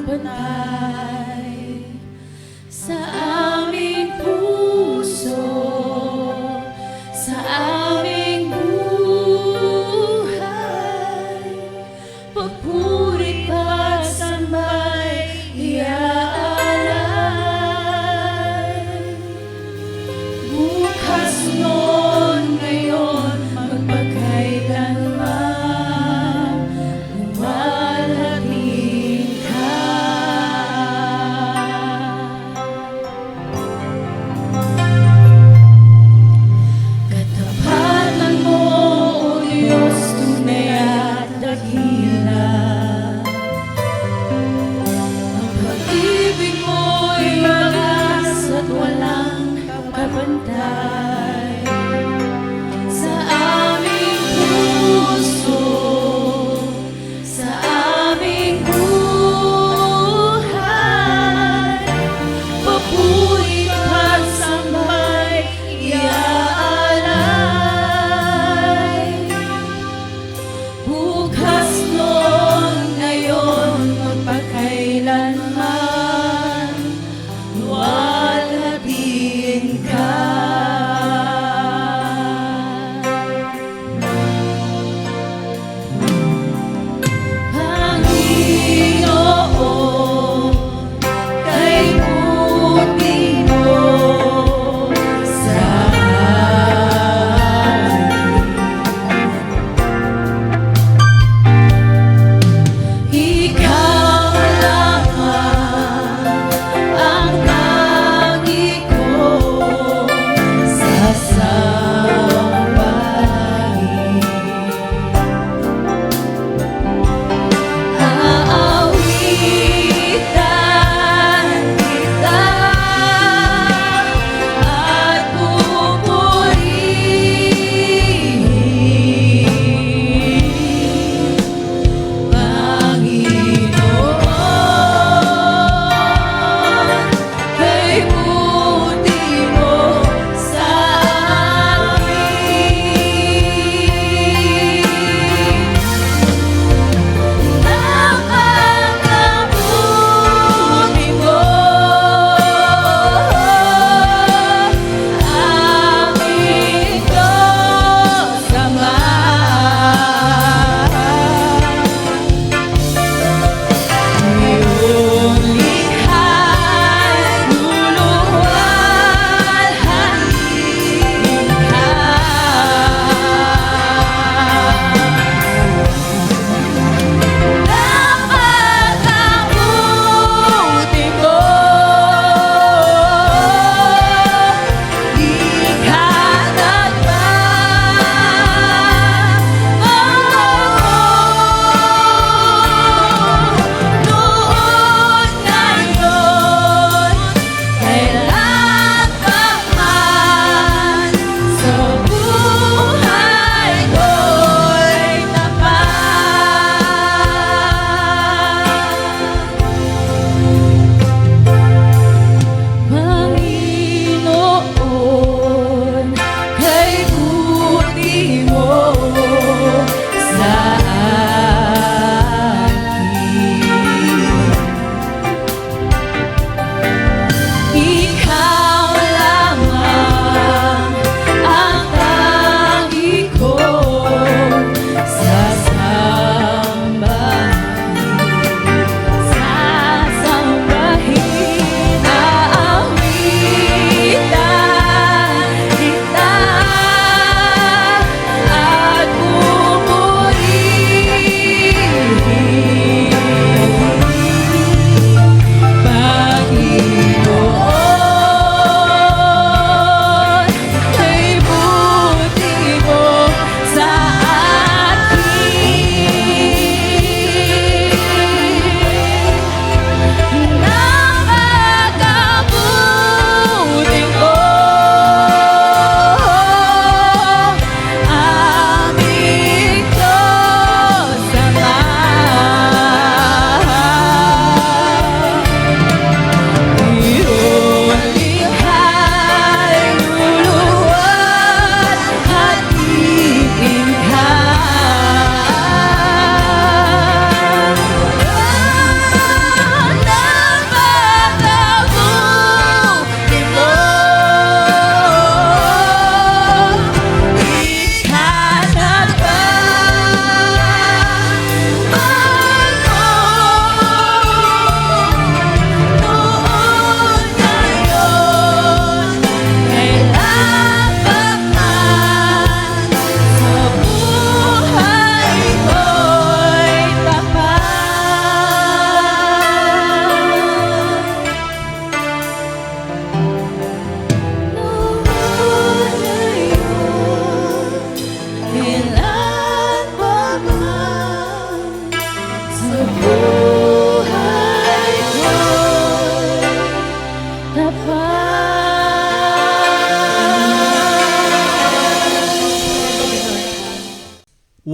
magbantay sa aming puso, sa aming buhay. Papuri pagsambay iaalay. Bukas noon, ngayon, magpagkailanman, luwalhatiin ka. Katapatan mo, O Diyos, tunay at dakila. Ang pag-ibig mo'y wagas at walang kapantay. Sa aming puso, sa aming buhay, papuri pagsambay iaalay. Bukas noon, ngayon, magpagkailanman, luwalhatiin ka.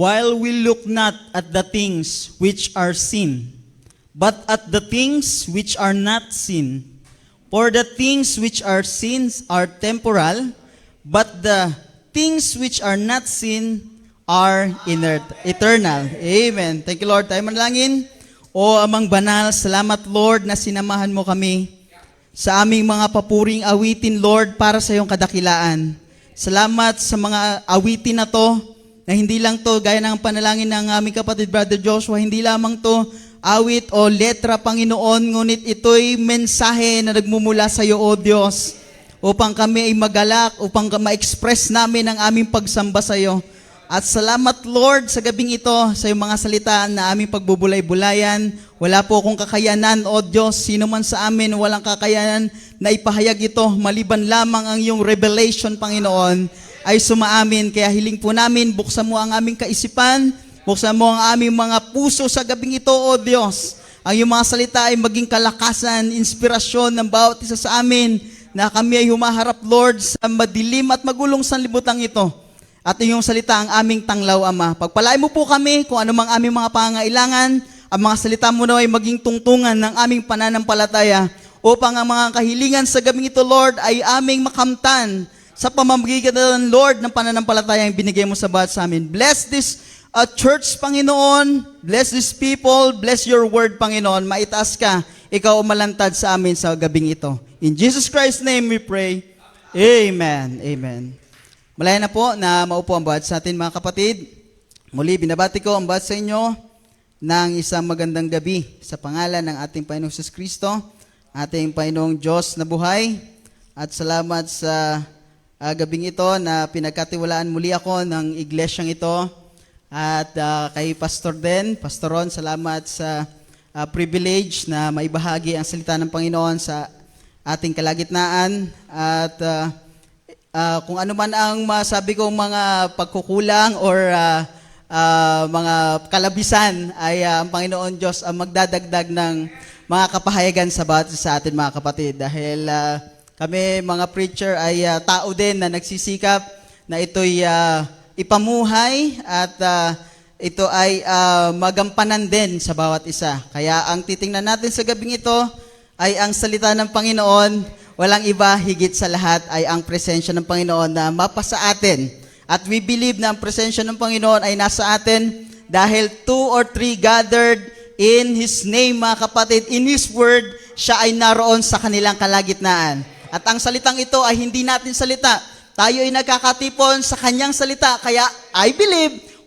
while we look not at the things which are seen, but at the things which are not seen. For the things which are seen are temporal, but the things which are not seen are eternal. Amen. Thank you, Lord. Tayo manalangin. O Amang Banal, salamat, Lord, na sinamahan mo kami sa aming mga papuring awitin, Lord, para sa iyong kadakilaan. Salamat sa mga awitin na to, na hindi lang to, gaya ng panalangin ng aming kapatid, Brother Joshua, hindi lamang to awit o letra, Panginoon, ngunit ito'y mensahe na nagmumula sa iyo, O Diyos, upang kami ay magalak, upang ma-express namin ang aming pagsamba sa iyo. At salamat, Lord, sa gabing ito, sa iyong mga salita na aming pagbubulay-bulayan. Wala po akong kakayanan, O Diyos, sino man sa amin walang kakayanan na ipahayag ito, maliban lamang ang iyong revelation, Panginoon, ay sumaamin. Kaya hiling po namin, buksan mo ang aming kaisipan, buksan mo ang aming mga puso sa gabing ito, O Diyos. Ang iyong mga salita ay maging kalakasan, inspirasyon ng bawat isa sa amin, na kami ay humaharap, Lord, sa madilim at magulong sanlibutan ito. At iyong salita ang aming tanglaw, Ama. Pagpalain mo po kami kung anumang aming mga pangangailangan, ang mga salita mo na ay maging tungtungan ng aming pananampalataya, upang ang mga kahilingan sa gabing ito, Lord, ay aming makamtan sa pamamagitan, Lord, ng pananampalataya ang binigay mo sa bawat sa amin. Bless this church, Panginoon. Bless these people. Bless your word, Panginoon. Maitaas ka. Ikaw umalantad sa amin sa gabing ito. In Jesus Christ's name we pray. Amen. Amen. Malaya na po na maupo ang bawat sa atin, mga kapatid. Muli, binabati ko ang bawat sa inyo ng isang magandang gabi sa pangalan ng ating Panginoong Jesus Kristo, ating Panginoong Diyos na buhay. At salamat sa gabing ito na pinagkatiwalaan muli ako ng iglesyang ito. At kay Pastor Den, Pastor Ron, salamat sa privilege na maibahagi ang salita ng Panginoon sa ating kalagitnaan. At kung ano man ang masabi kong mga pagkukulang or mga kalabisan, ay ang Panginoon Diyos ang magdadagdag ng mga kapahayagan sa bawat sa atin, mga kapatid. Dahil kami mga preacher ay tao din na nagsisikap na ito'y ipamuhay at ito ay magampanan din sa bawat isa. Kaya ang titingnan natin sa gabing ito ay ang salita ng Panginoon. Walang iba, higit sa lahat ay ang presensya ng Panginoon na mapasa atin. At we believe na ang presensya ng Panginoon ay nasa atin dahil 2 or 3 gathered in His name, mga kapatid, in His word, siya ay naroon sa kanilang kalagitnaan. At ang salitang ito ay hindi natin salita. Tayo ay nagkakatipon sa kanyang salita. Kaya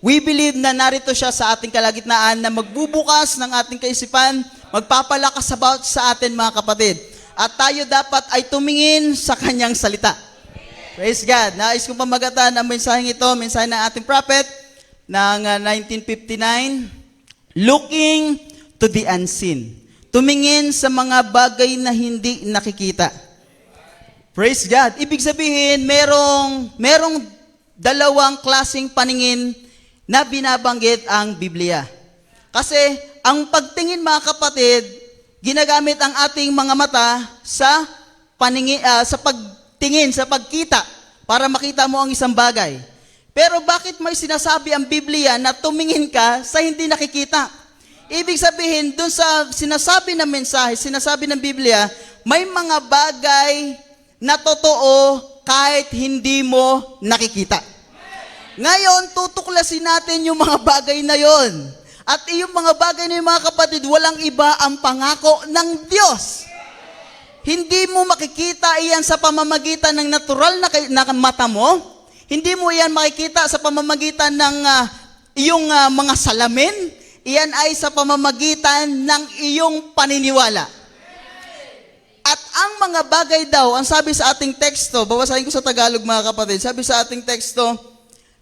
we believe na narito siya sa ating kalagitnaan na magbubukas ng ating kaisipan, magpapalakas sa bawat sa atin, mga kapatid. At tayo dapat ay tumingin sa kanyang salita. Praise God. Nais kong pamagatan ang mensaheng ito, mensahe ng ating prophet ng 1959, looking to the unseen. Tumingin sa mga bagay na hindi nakikita. Praise God. Ibig sabihin, merong dalawang klaseng paningin na binabanggit ang Biblia. Kasi ang pagtingin, mga kapatid, ginagamit ang ating mga mata sa pagtingin, sa pagkita, para makita mo ang isang bagay. Pero bakit may sinasabi ang Biblia na tumingin ka sa hindi nakikita? Ibig sabihin, dun sa sinasabi ng mensahe, sinasabi ng Biblia, may mga bagay na totoo kahit hindi mo nakikita. Ngayon, tutuklasin natin yung mga bagay na yon. At iyong mga bagay na yung, mga kapatid, walang iba ang pangako ng Diyos. Hindi mo makikita iyan sa pamamagitan ng natural na mata mo. Hindi mo iyan makikita sa pamamagitan ng iyong mga salamin. Iyan ay sa pamamagitan ng iyong paniniwala. At ang mga bagay daw, ang sabi sa ating teksto, babasahin ko sa Tagalog, mga kapatid, sabi sa ating teksto,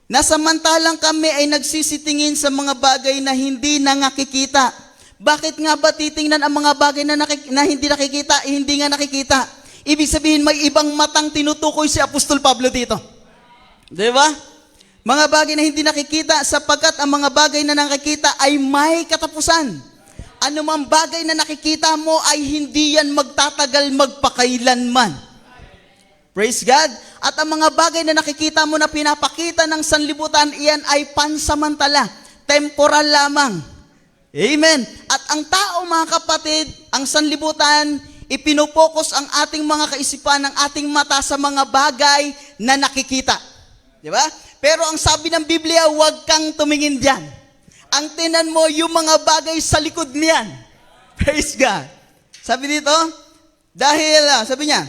na samantalang kami ay nagsisitingin sa mga bagay na hindi nakikita. Bakit nga ba titingnan ang mga bagay na hindi nakikita, hindi nga nakikita? Ibig sabihin, may ibang matang tinutukoy si Apostol Pablo dito. Di ba? Mga bagay na hindi nakikita, sapagkat ang mga bagay na nakikita ay may katapusan. Ano mang bagay na nakikita mo ay hindi yan magtatagal magpakailanman. Praise God. At ang mga bagay na nakikita mo na pinapakita ng sanlibutan, iyan ay pansamantala, temporal lamang. Amen. At ang tao, mga kapatid, ang sanlibutan, ipinopokus ang ating mga kaisipan, ang ating mata sa mga bagay na nakikita. Di ba? Pero ang sabi ng Biblia, huwag kang tumingin diyan. Ang tinan mo yung mga bagay sa likod niyan. Praise God. Sabi dito, sabi niya,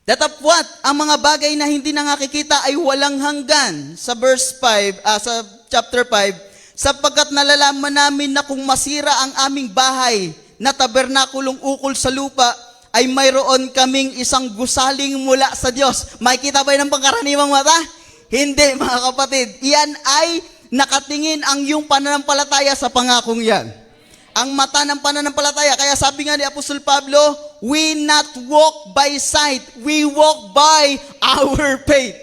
datapwat, ang mga bagay na hindi na nakikita ay walang hanggan. Sa verse 5, sa chapter 5, sapagkat nalalaman namin na kung masira ang aming bahay na tabernakulong ukol sa lupa, ay mayroon kaming isang gusaling mula sa Diyos. Makikita ba yun ng pangkaraniwang mata? Hindi, mga kapatid. Iyan ay nakatingin ang iyong pananampalataya sa pangakong yan. Ang mata ng pananampalataya. Kaya sabi nga ni Apostol Pablo, we not walk by sight, we walk by our faith.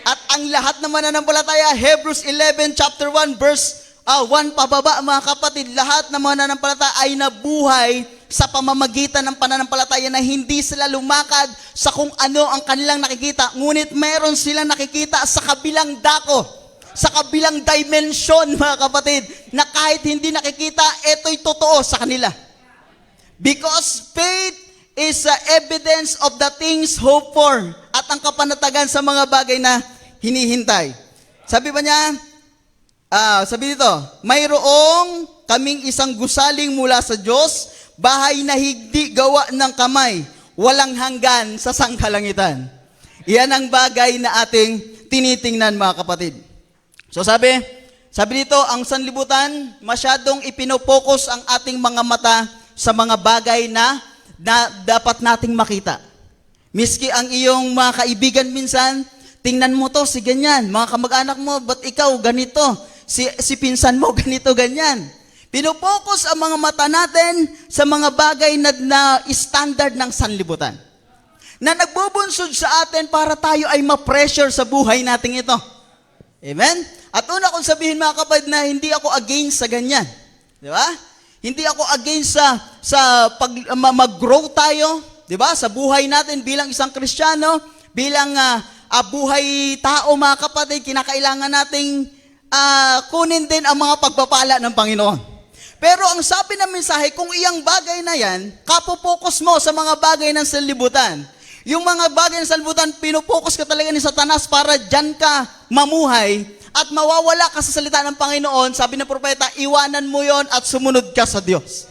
At ang lahat ng mananampalataya, Hebrews 11 chapter 1 verse 1 pababa, mga kapatid, lahat ng mananampalataya ay nabuhay sa pamamagitan ng pananampalataya na hindi sila lumakad sa kung ano ang kanilang nakikita, ngunit meron silang nakikita sa kabilang dako, sa kabilang dimension, mga kapatid, na kahit hindi nakikita, ito'y totoo sa kanila. Because faith is the evidence of the things hoped for, at ang kapanatagan sa mga bagay na hinihintay. Sabi ba niya, sabi dito, mayroong kaming isang gusaling mula sa Diyos, bahay na higdi gawa ng kamay, walang hanggan sa sangkalangitan. Iyan ang bagay na ating tinitingnan, mga kapatid. So sabi dito, ang sanlibutan, masyadong ipinopokus ang ating mga mata sa mga bagay na dapat nating makita. Miski ang iyong mga kaibigan minsan, tingnan mo to, si ganyan. Mga kamag-anak mo, ba't ikaw ganito? Si pinsan mo, ganito, ganyan. Pinopokus ang mga mata natin sa mga bagay na standard ng sanlibutan. Na nagbubunsod sa atin para tayo ay ma-pressure sa buhay natin ito. Amen? At una kong sabihin, mga kapatid, na hindi ako against sa ganyan. Di ba? Hindi ako against sa mag-grow tayo, di ba? Sa buhay natin bilang isang Kristiyano, bilang buhay tao, mga kapatid, kinakailangan nating kunin din ang mga pagpapala ng Panginoon. Pero ang sabi ng mensahe, kung iyang bagay na yan, kapopokus mo sa mga bagay ng sanlibutan. Yung mga bagay ng sanlibutan, pinupokus ka talaga ni Satanas para dyan ka mamuhay at mawawala ka sa salita ng Panginoon. Sabi ng propeta, iwanan mo yon at sumunod ka sa Diyos.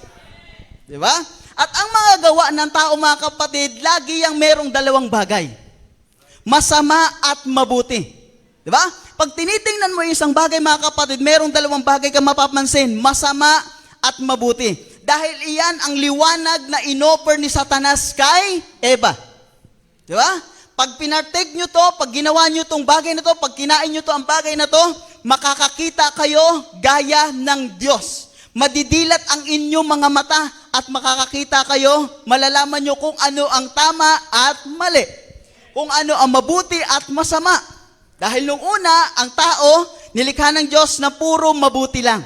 Di ba? At ang mga gawa ng tao, mga kapatid, lagi yang merong dalawang bagay. Masama at mabuti. Di ba? Pag tinitingnan mo yung isang bagay, mga kapatid, merong dalawang bagay ka mapapansin. Masama at mabuti. Dahil iyan ang liwanag na inoffer ni Satanas kay Eva. Di ba? Pag pinartake nyo to, pag ginawa nyo tong bagay na to, pag kinain nyo to ang bagay na to, makakakita kayo gaya ng Diyos. Madidilat ang inyong mga mata at makakakita kayo, malalaman nyo kung ano ang tama at mali. Kung ano ang mabuti at masama. Dahil nung una, ang tao, nilikha ng Diyos na puro mabuti lang.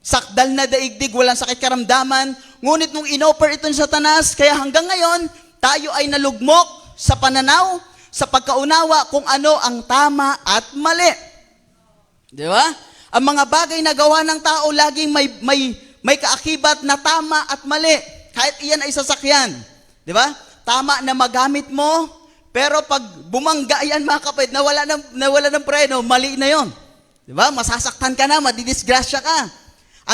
Sakdal na daigdig, walang sakit karamdaman. Ngunit nung inoffer ito ni Satanas, kaya hanggang ngayon, tayo ay nalugmok sa pananaw, sa pagkaunawa kung ano ang tama at mali. Di ba? Ang mga bagay na gawa ng tao laging may kaakibat na tama at mali. Kahit iyan ay sasakyan. Di ba? Tama na magamit mo, pero pag bumangga yan, mga kapatid, nawala ng preno, mali na yon. Di ba? Masasaktan ka na, madidisgrasya ka.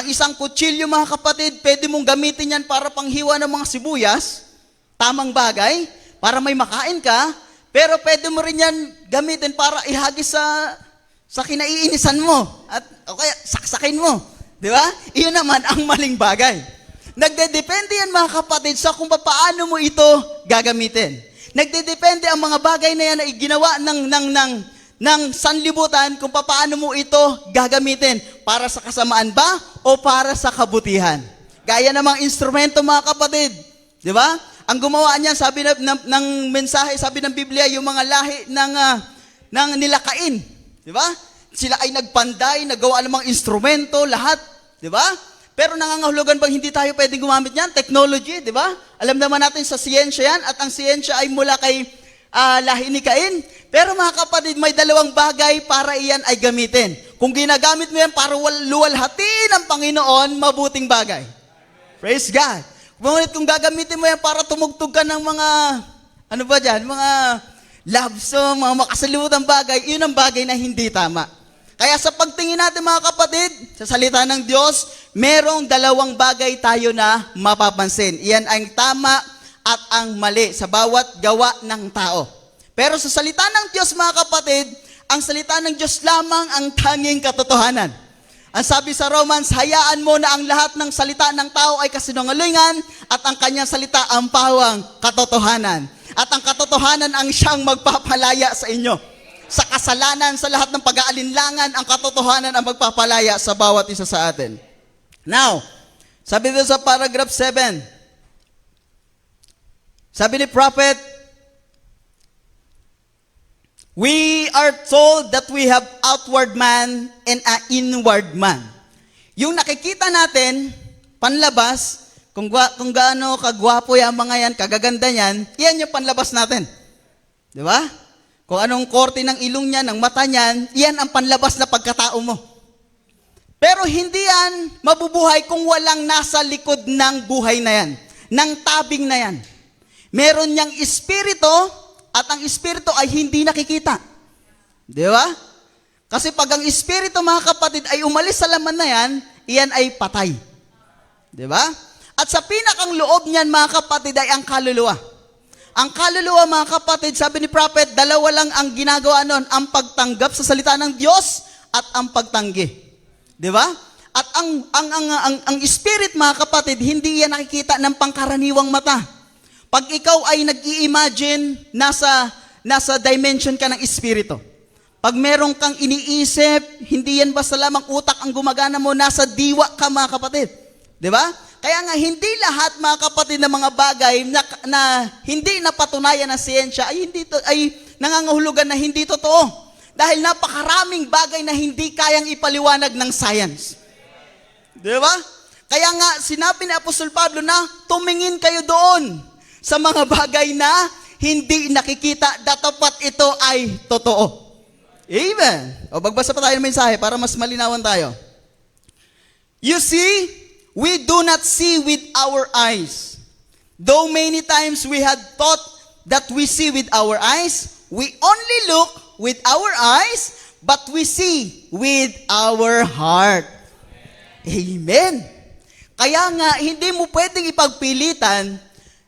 Ang isang kutsilyo, mga kapatid, pwede mong gamitin yan para panghiwa ng mga sibuyas, tamang bagay, para may makain ka, pero pwede mo rin yan gamitin para ihagis sa kinaiinisan mo. At okay, saksakin mo. Di ba? Iyon naman ang maling bagay. Nagdedepende yan, mga kapatid, sa kung paano mo ito gagamitin. Nagdedepende ang mga bagay na yan na ginawa ng sanlibutan kung paano mo ito gagamitin. Para sa kasamaan ba o para sa kabutihan? Gaya namang instrumento, mga kapatid. Di ba? Ang gumawa niyan, sabi ng mensahe, sabi ng Biblia, yung mga lahi ng nilakain. Di ba? Sila ay nagpanday, nagawa ng mga instrumento, lahat. Di ba? Pero nangangahulugan bang hindi tayo pwedeng gumamit niyan? Technology, di ba? Alam naman natin sa siyensya yan, at ang siyensya ay mula kay lahi ni Cain. Pero mga kapatid, may dalawang bagay para iyan ay gamitin. Kung ginagamit mo yan para luwalhati ng Panginoon, mabuting bagay. Praise God. Ngunit kung gagamitin mo yan para tumugtog ka ng mga, ano ba dyan, mga love song, mga makasalutang bagay, yun ang bagay na hindi tama. Kaya sa pagtingin natin mga kapatid, sa salita ng Diyos, merong dalawang bagay tayo na mapapansin. Iyan ang tama at ang mali sa bawat gawa ng tao. Pero sa salita ng Diyos mga kapatid, ang salita ng Diyos lamang ang tanging katotohanan. Ang sabi sa Romans, hayaan mo na ang lahat ng salita ng tao ay kasinungalingan at ang kanyang salita ang pawang katotohanan. At ang katotohanan ang siyang magpapalaya sa inyo. Sa kasalanan, sa lahat ng pag-aalinlangan, ang katotohanan ang magpapalaya sa bawat isa sa atin. Now, sabi dito sa paragraph 7, sabi ni prophet, we are told that we have outward man and an inward man. Yung nakikita natin, panlabas, kung gaano kagwapo yung mga yan, kagaganda yan, yan yung panlabas natin. Di ba? Kung anong korte ng ilong niya, ng mata niyan, yan ang panlabas na pagkatao mo. Pero hindi yan mabubuhay kung walang nasa likod ng buhay na yan, ng tabing na yan. Meron niyang espiritu, at ang espiritu ay hindi nakikita. Di ba? Kasi pag ang espiritu, mga kapatid, ay umalis sa laman na yan, iyan ay patay. Di ba? At sa pinakang loob niyan, mga kapatid, ay ang kaluluwa. Ang kaluluwa, mga kapatid, sabi ni prophet, dalawa lang ang ginagawa nun, ang pagtanggap sa salita ng Diyos at ang pagtanggi. Di ba? At ang spirit, mga kapatid, hindi yan nakikita ng pangkaraniwang mata. Pag ikaw ay nag-i-imagine, nasa dimension ka ng espiritu. Pag meron kang iniisip, hindi yan basta lamang utak ang gumagana mo, nasa diwa ka, mga kapatid. Di ba? Kaya nga, hindi lahat, mga kapatid, ng mga bagay na hindi napatunayan ng siyensya ay nangangahulugan na hindi totoo. Dahil napakaraming bagay na hindi kayang ipaliwanag ng science. Di ba? Kaya nga, sinabi ni Apostol Pablo na tumingin kayo doon sa mga bagay na hindi nakikita, datapat ito ay totoo. Amen. O magbasa pa tayo ng mensahe para mas malinawan tayo. You see, we do not see with our eyes. Though many times we had thought that we see with our eyes, we only look with our eyes, but we see with our heart. Amen. Kaya nga, hindi mo pwedeng ipagpilitan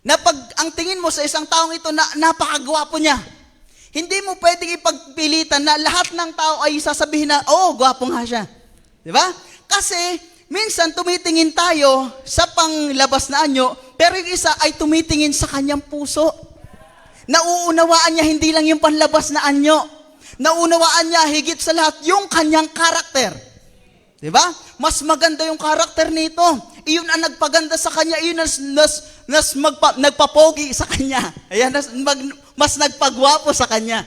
na pag ang tingin mo sa isang taong ito na napakagwapo niya. Hindi mo pwedeng ipagpilitan na lahat ng tao ay sasabihin na, oh, gwapo nga siya. Di ba? Kasi, minsan tumitingin tayo sa panglabas na anyo, pero yung isa ay tumitingin sa kanyang puso. Nauunawaan niya hindi lang yung panlabas na anyo. Nauunawaan niya higit sa lahat yung kanyang karakter. Diba? Mas maganda yung karakter nito. Iyon ang nagpaganda sa kanya. Iyon nagpapogi sa kanya. Ayan, mas nagpagwapo sa kanya.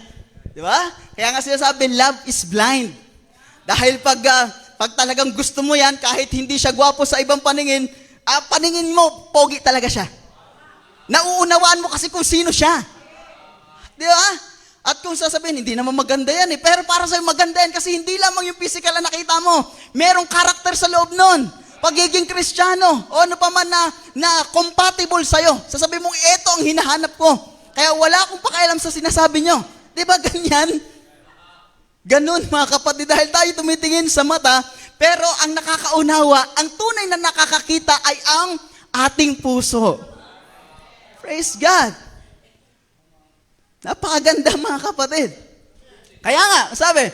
Diba? Kaya nga sinasabi, love is blind. Dahil pag talagang gusto mo yan, kahit hindi siya gwapo sa ibang paningin, paningin mo, pogi talaga siya. Nauunawaan mo kasi kung sino siya. Di ba? At kung sasabihin, hindi naman maganda yan eh. Pero para sa'yo maganda yan kasi hindi lamang yung physical na nakita mo. Merong karakter sa loob nun. Pagiging Kristiyano, o ano pa man na compatible sa'yo. Sasabihin mong, eto ang hinahanap ko. Kaya wala akong pakialam sa sinasabi nyo. Di ba ganyan? Ganun mga kapatid, dahil tayo tumitingin sa mata, pero ang nakakaunawa, ang tunay na nakakakita ay ang ating puso. Praise God. Napakaganda mga kapatid. Kaya nga, sabi,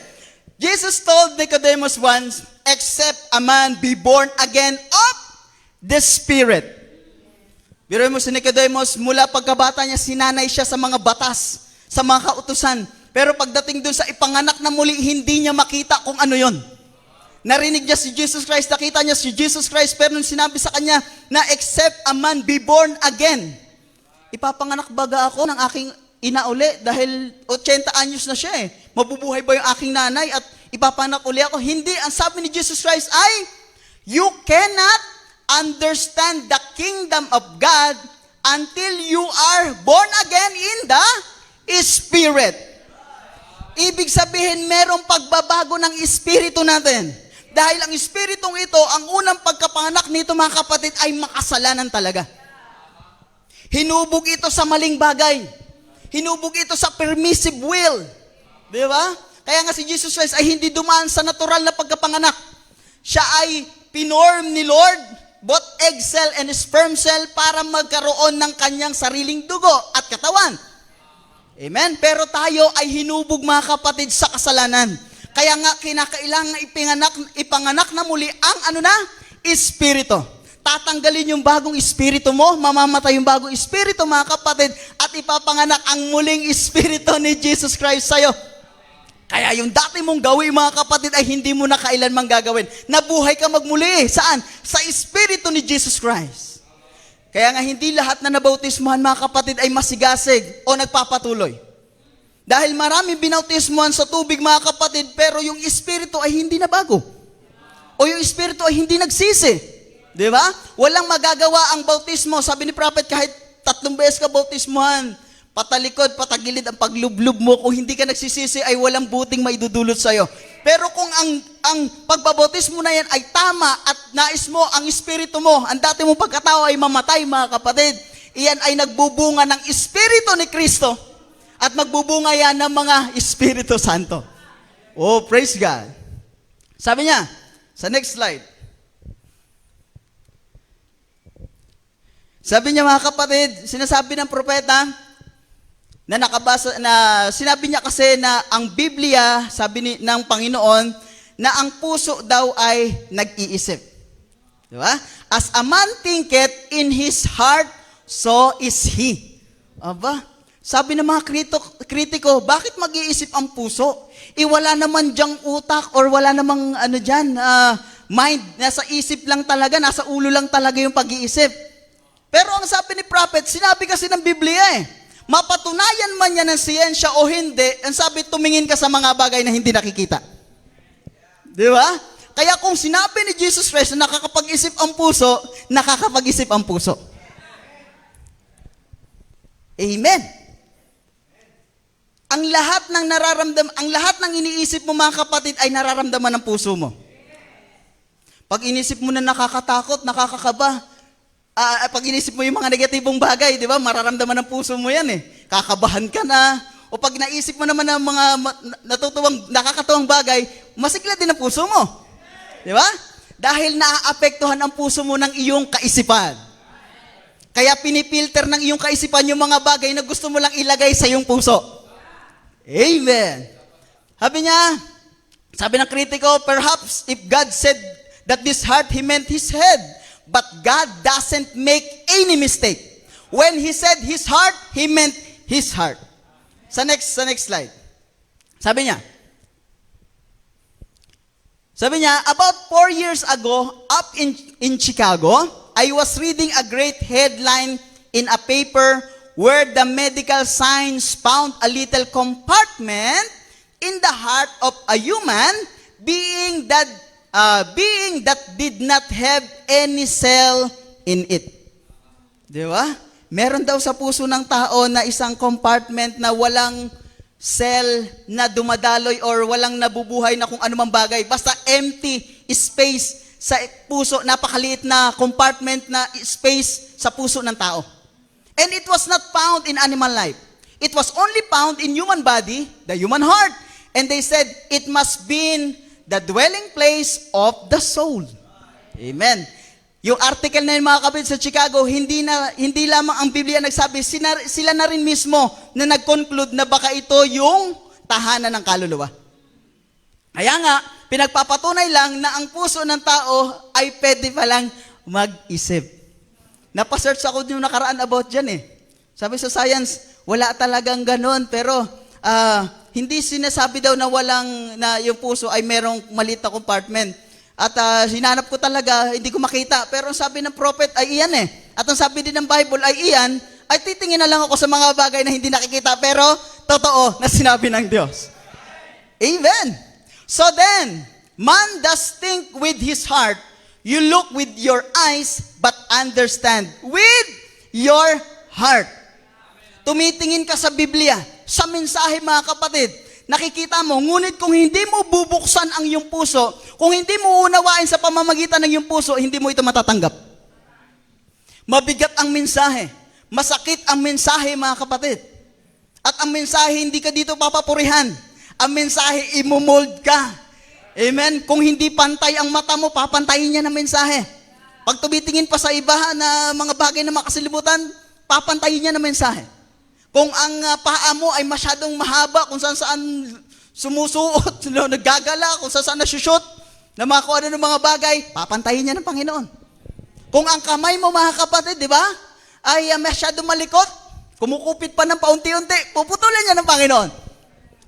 Jesus told Nicodemus once, except a man be born again of the Spirit. Biro mo si Nicodemus, mula pagkabata niya, sinanay siya sa mga batas, sa mga kautusan. Pero pagdating dun sa ipanganak na muli, hindi niya makita kung ano yon. Narinig niya si Jesus Christ, nakita niya si Jesus Christ, pero nung sinabi sa kanya na except a man be born again, ipapanganak baga ako ng aking ina uli dahil 80 anyos na siya eh. Mabubuhay ba yung aking nanay at ipapanak uli ako? Hindi. Ang sabi ni Jesus Christ ay, you cannot understand the kingdom of God until you are born again in the Spirit. Ibig sabihin, merong pagbabago ng espiritu natin. Dahil ang espiritong ito, ang unang pagkapanganak nito mga kapatid ay makasalanan talaga. Hinubog ito sa maling bagay. Hinubog ito sa permissive will. Di ba? Kaya nga si Jesus Christ ay hindi dumaan sa natural na pagkapanganak. Siya ay pinorm ni Lord, both egg cell and sperm cell, para magkaroon ng kanyang sariling dugo at katawan. Amen? Pero tayo ay hinubog mga kapatid sa kasalanan. Kaya nga kinakailangan ipanganak na muli ang espiritu. Tatanggalin yung bagong espiritu mo, mamamatay yung bagong espiritu mga kapatid, at ipapanganak ang muling espiritu ni Jesus Christ sa'yo. Kaya yung dati mong gawin mga kapatid ay hindi mo na kailanman gagawin. Nabuhay ka magmuli. Saan? Sa espiritu ni Jesus Christ. Kaya nga hindi lahat na nabautismuhan mga kapatid ay masigasig o nagpapatuloy. Dahil maraming binautismuhan sa tubig mga kapatid, pero yung espiritu ay hindi na bago. O yung espiritu ay hindi nagsisi. Di ba? Walang magagawa ang bautismo. Sabi ni Prophet, kahit 3 beses ka bautismuhan, patalikod, patagilid ang paglublob mo, kung hindi ka nagsisisi ay walang buting maidudulot sa'yo. Pero kung ang pagbabautismo na yan ay tama at nais mo, ang espiritu mo, ang dati mong pagkatao ay mamatay mga kapatid, iyan ay nagbubunga ng espiritu ni Kristo at magbubunga yan ng mga Espiritu Santo. Oh, praise God. Sabi niya, sa next slide, sabi niya mga kapatid, sinasabi ng propeta, na nakabasa, na sinabi niya kasi na ang Biblia, sabi ng Panginoon, na ang puso daw ay nag-iisip. Di ba? As a man thinketh in his heart, so is he. Aba, sabi ng mga kritiko, bakit mag-iisip ang puso? Wala naman diyang utak or wala namang mind. Nasa isip lang talaga, nasa ulo lang talaga yung pag-iisip. Pero ang sabi ni Prophet, sinabi kasi ng Biblia mapatunayan man yan ng siyensya o hindi, ang sabi, tumingin ka sa mga bagay na hindi nakikita. Di ba? Kaya kung sinabi ni Jesus Christ na nakakapag-isip ang puso, nakakapag-isip ang puso. Amen. Ang lahat ng ang lahat ng iniisip mo mga kapatid ay nararamdaman ng puso mo. Pag inisip mo na nakakatakot, nakakakaba, pag inisip mo yung mga negatibong bagay, di ba, mararamdaman ng puso mo yan Kakabahan ka na. O pag naisip mo naman ng mga nakakatuwang bagay, masigla din ang puso mo. Di ba? Dahil naaapektuhan ang puso mo ng iyong kaisipan. Kaya pinipilter ng iyong kaisipan yung mga bagay na gusto mo lang ilagay sa iyong puso. Amen. Sabi ng kritiko, perhaps if God said that this heart, He meant His head. But God doesn't make any mistake. When He said His heart, He meant His heart. Sa next slide. Sabi niya, about 4 years ago, up in Chicago, I was reading a great headline in a paper where the medical science found a little compartment in the heart of a human being that did not have any cell in it. Di ba? Meron daw sa puso ng tao na isang compartment na walang cell na dumadaloy or walang nabubuhay na kung anumang bagay. Basta empty space sa puso, napakaliit na compartment na space sa puso ng tao. And it was not found in animal life. It was only found in human body, the human heart. And they said, it must be the dwelling place of the soul. Amen. Yung article na yun mga kapatid sa Chicago, hindi lamang ang Biblia nagsabi, sila na rin mismo na nag-conclude na baka ito yung tahanan ng kaluluwa. Kaya nga, pinagpapatunay lang na ang puso ng tao ay pwede palang mag-isip. Napasearch ako yung nakaraan about dyan Sabi sa science, wala talagang ganon, pero hindi sinasabi daw na na yung puso ay merong maliit na compartment. At hinanap ko talaga, hindi ko makita. Pero ang sabi ng prophet ay iyan At ang sabi din ng Bible ay iyan, ay titingin na lang ako sa mga bagay na hindi nakikita, pero totoo na sinabi ng Diyos. Amen. So then, man does think with his heart, you look with your eyes, but understand with your heart. Tumitingin ka sa Biblia, sa mensahe mga kapatid. Nakikita mo, ngunit kung hindi mo bubuksan ang iyong puso, kung hindi mo unawain sa pamamagitan ng iyong puso, hindi mo ito matatanggap. Mabigat ang mensahe. Masakit ang mensahe mga kapatid. At ang mensahe, hindi ka dito papapurihan. Ang mensahe, imumold ka. Amen? Kung hindi pantay ang mata mo, papantayin niya ng mensahe. Pag tumitingin pa sa iba na mga bagay na makasilibutan, papantayin niya ng mensahe. Kung ang paa mo ay masyadong mahaba, kung saan sumusuot, naggagala, kung saan nasushoot, na mga kung ano ng mga bagay, papantayin niya ng Panginoon. Kung ang kamay mo mga kapatid, di ba, ay masyadong malikot, kumukupit pa ng paunti-unti, puputulan niya ng Panginoon.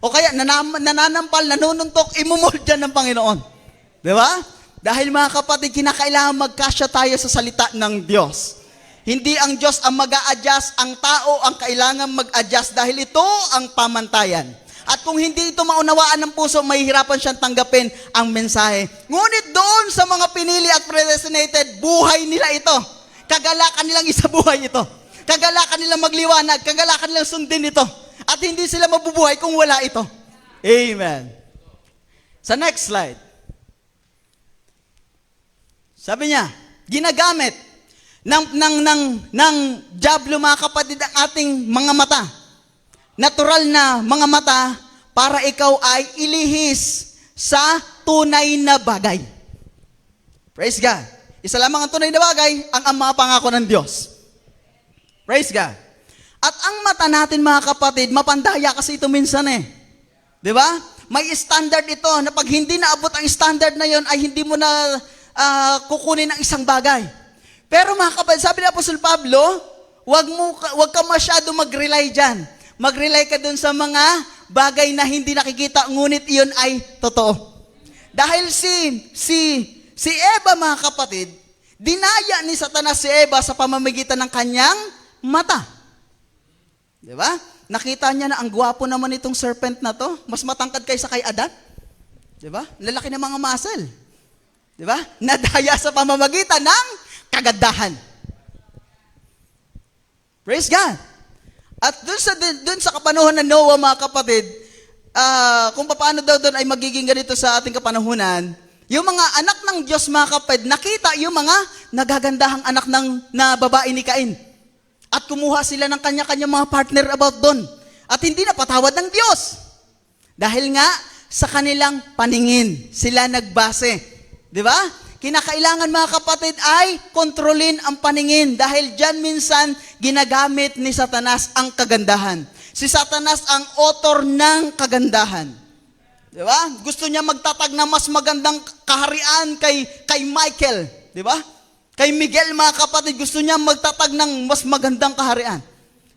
O kaya nananampal, nanununtok, imumold yan ng Panginoon. Di ba? Dahil mga kapatid, kinakailangan magkasya tayo sa salita ng Diyos. Hindi ang Diyos ang mag-a-adjust, ang tao ang kailangan mag-adjust dahil ito ang pamantayan. At kung hindi ito maunawaan ng puso, mahihirapan siyang tanggapin ang mensahe. Ngunit doon sa mga pinili at predestinated, buhay nila ito. Kagalakan nilang isabuhay ito. Kagalakan nilang magliwanag, kagalakan nilang sundin ito. At hindi sila mabubuhay kung wala ito. Amen. Sa next slide. Sabi niya, ginagamit ng dyablo mga kapatid ang ating mga mata. Natural na mga mata para ikaw ay ilihis sa tunay na bagay. Praise God. Isa lamang ang tunay na bagay, ang mga pangako ng Diyos. Praise God. At ang mata natin mga kapatid, mapandaya kasi ito minsan eh. Di ba? May standard ito na pag hindi naabot ang standard na yon ay hindi mo na kukunin ang isang bagay. Pero mga kapatid, sabi ni Apostol Pablo, wag ka masyado mag-rely dyan. Mag-rely ka dun sa mga bagay na hindi nakikita, ngunit iyon ay totoo. Dahil si Eva mga kapatid, dinaya ni Satanas si Eva sa pamamagitan ng kanyang mata. Di ba? Nakita niya na ang gwapo naman itong serpent na to. Mas matangkad kaysa kay Adan. Di ba? Lalaki ng mga muscle. Di ba? Nadaya sa pamamagitan ng kagandahan. Praise God. At dun sa kapanahon ng Noah, mga kapatid, kung paano daw doon ay magiging ganito sa ating kapanahunan, yung mga anak ng Diyos, mga kapatid, nakita yung mga nagagandahang anak na babae ni Cain. At kumuha sila ng kanya-kanya mga partner about doon. At hindi napatawad ng Diyos. Dahil nga, sa kanilang paningin, sila nagbase. Di ba? Kinakailangan mga kapatid ay kontrolin ang paningin dahil dyan minsan ginagamit ni Satanas ang kagandahan. Si Satanas ang author ng kagandahan. Di ba? Gusto niya magtatag ng mas magandang kaharian kay Michael. Di ba? Kay Miguel mga kapatid, gusto niya magtatag ng mas magandang kaharian.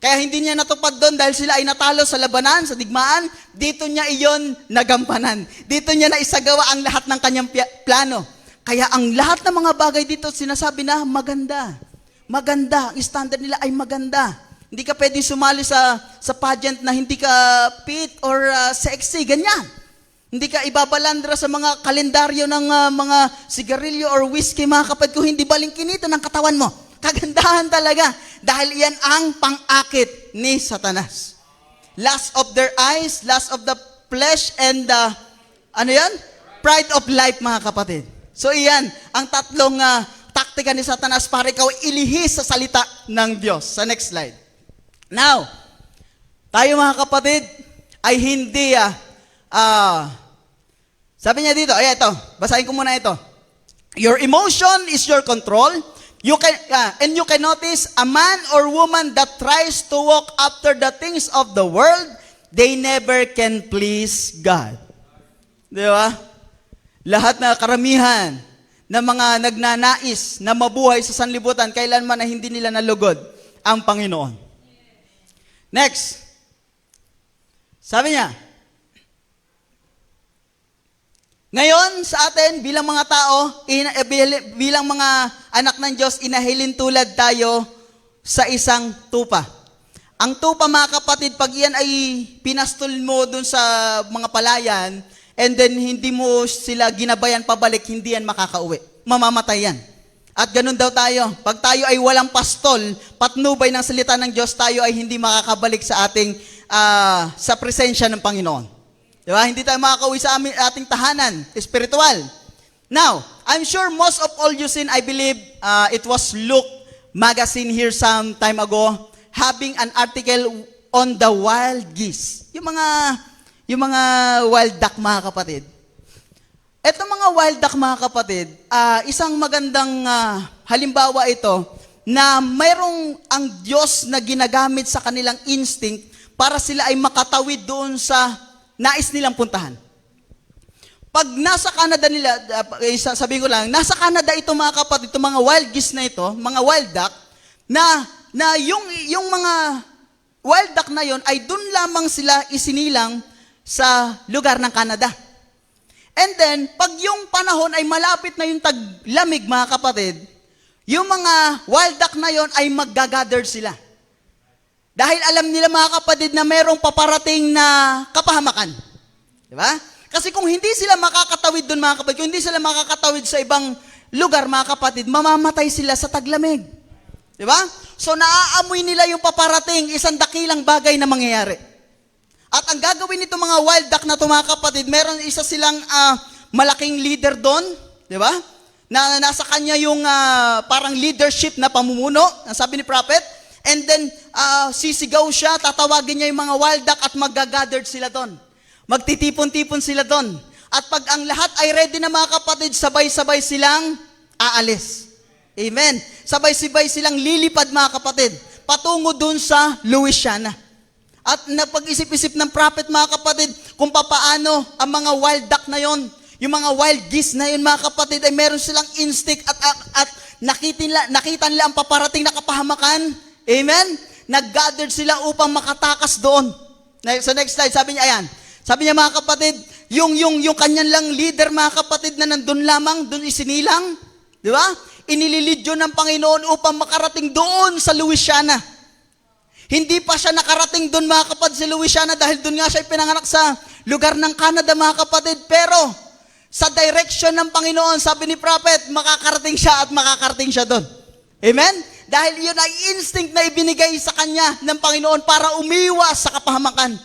Kaya hindi niya natupad doon dahil sila ay natalo sa labanan, sa digmaan. Dito niya iyon nagampanan. Dito niya na isagawa ang lahat ng kanyang plano. Kaya ang lahat ng mga bagay dito, sinasabi na maganda. Maganda. Ang standard nila ay maganda. Hindi ka pwedeng sumali sa pageant na hindi ka fit or sexy. Ganyan. Hindi ka ibabalandra sa mga kalendaryo ng mga sigarilyo or whiskey, mga kapatid, kung hindi balingkinitan ng katawan mo. Kagandahan talaga. Dahil yan ang pang-akit ni Satanas. Lust of their eyes, lust of the flesh, and pride of life, mga kapatid. So iyan, ang tatlong taktika ni Satanas para ikaw ilihis sa salita ng Diyos. Sa next slide. Now, tayo mga kapatid ay hindi, sabi niya dito, ito, basahin ko muna ito. Your emotion is your control. And you can notice, a man or woman that tries to walk after the things of the world, they never can please God. Di ba? Lahat na karamihan na mga nagnanais na mabuhay sa sanlibutan, kailanman na hindi nila nalugod ang Panginoon. Next. Sabi niya, ngayon sa atin bilang mga tao, bilang mga anak ng Diyos, inahilin tulad tayo sa isang tupa. Ang tupa mga kapatid, pag yan ay pinastol mo dun sa mga palayan, and then hindi mo sila ginabayan pabalik, hindi yan makakauwi. Mamamatay yan. At ganun daw tayo. Pag tayo ay walang pastol, patnubay ng salita ng Diyos, tayo ay hindi makakabalik sa ating sa presensya ng Panginoon. Di ba? Hindi tayo makakauwi sa ating tahanan, spiritual. Now, I'm sure most of all you seen, I believe, it was Luke magazine here some time ago, having an article on the wild geese. Yung mga wild duck, mga kapatid. Ito mga wild duck, mga kapatid, isang magandang halimbawa ito na mayroong ang Diyos na ginagamit sa kanilang instinct para sila ay makatawid doon sa nais nilang puntahan. Pag nasa Canada nila, sabihin ko lang, nasa Canada ito mga kapatid, itong mga wild geese na ito, mga wild duck, na yung mga wild duck na yon ay doon lamang sila isinilang sa lugar ng Canada. And then, pag yung panahon ay malapit na yung taglamig, mga kapatid, yung mga wild duck na yon ay maggagather sila. Dahil alam nila, mga kapatid, na merong paparating na kapahamakan. Di ba? Kasi kung hindi sila makakatawid doon, mga kapatid, kung hindi sila makakatawid sa ibang lugar, mga kapatid, mamamatay sila sa taglamig. Di ba? So naaamoy nila yung paparating, isang dakilang bagay na mangyayari. At ang gagawin nito mga wild duck na ito, mga kapatid, meron isa silang malaking leader doon, di ba? Na nasa kanya yung parang leadership na pamumuno, ang sabi ni prophet. And then sisigaw siya, tatawagin niya yung mga wild duck at magagathered sila doon. Magtitipon-tipon sila doon. At pag ang lahat ay ready na, mga kapatid, sabay-sabay silang aalis. Amen. Sabay-sabay silang lilipad, mga kapatid, patungo doon sa Louisiana. At napag-isip-isip ng prophet, mga kapatid, kung papaano ang mga wild duck na yon, yung mga wild geese na yun, mga kapatid, ay meron silang instinct at nakita nila ang paparating na kapahamakan. Amen? Nag-gathered sila upang makatakas doon. Sa next slide, sabi niya, ayan. Sabi niya, mga kapatid, yung kanyan lang leader, mga kapatid, na nandun lamang, doon isinilang, di ba? Inililid yun ng Panginoon upang makarating doon sa Louisiana. Hindi pa siya nakarating doon, mga kapatid, sa Louisiana dahil doon nga siya pinanganak sa lugar ng Canada, mga kapatid. Pero sa direction ng Panginoon, sabi ni prophet, makakarating siya at makakarating siya doon. Amen? Dahil yun ay instinct na ibinigay sa kanya ng Panginoon para umiwas sa kapahamakan.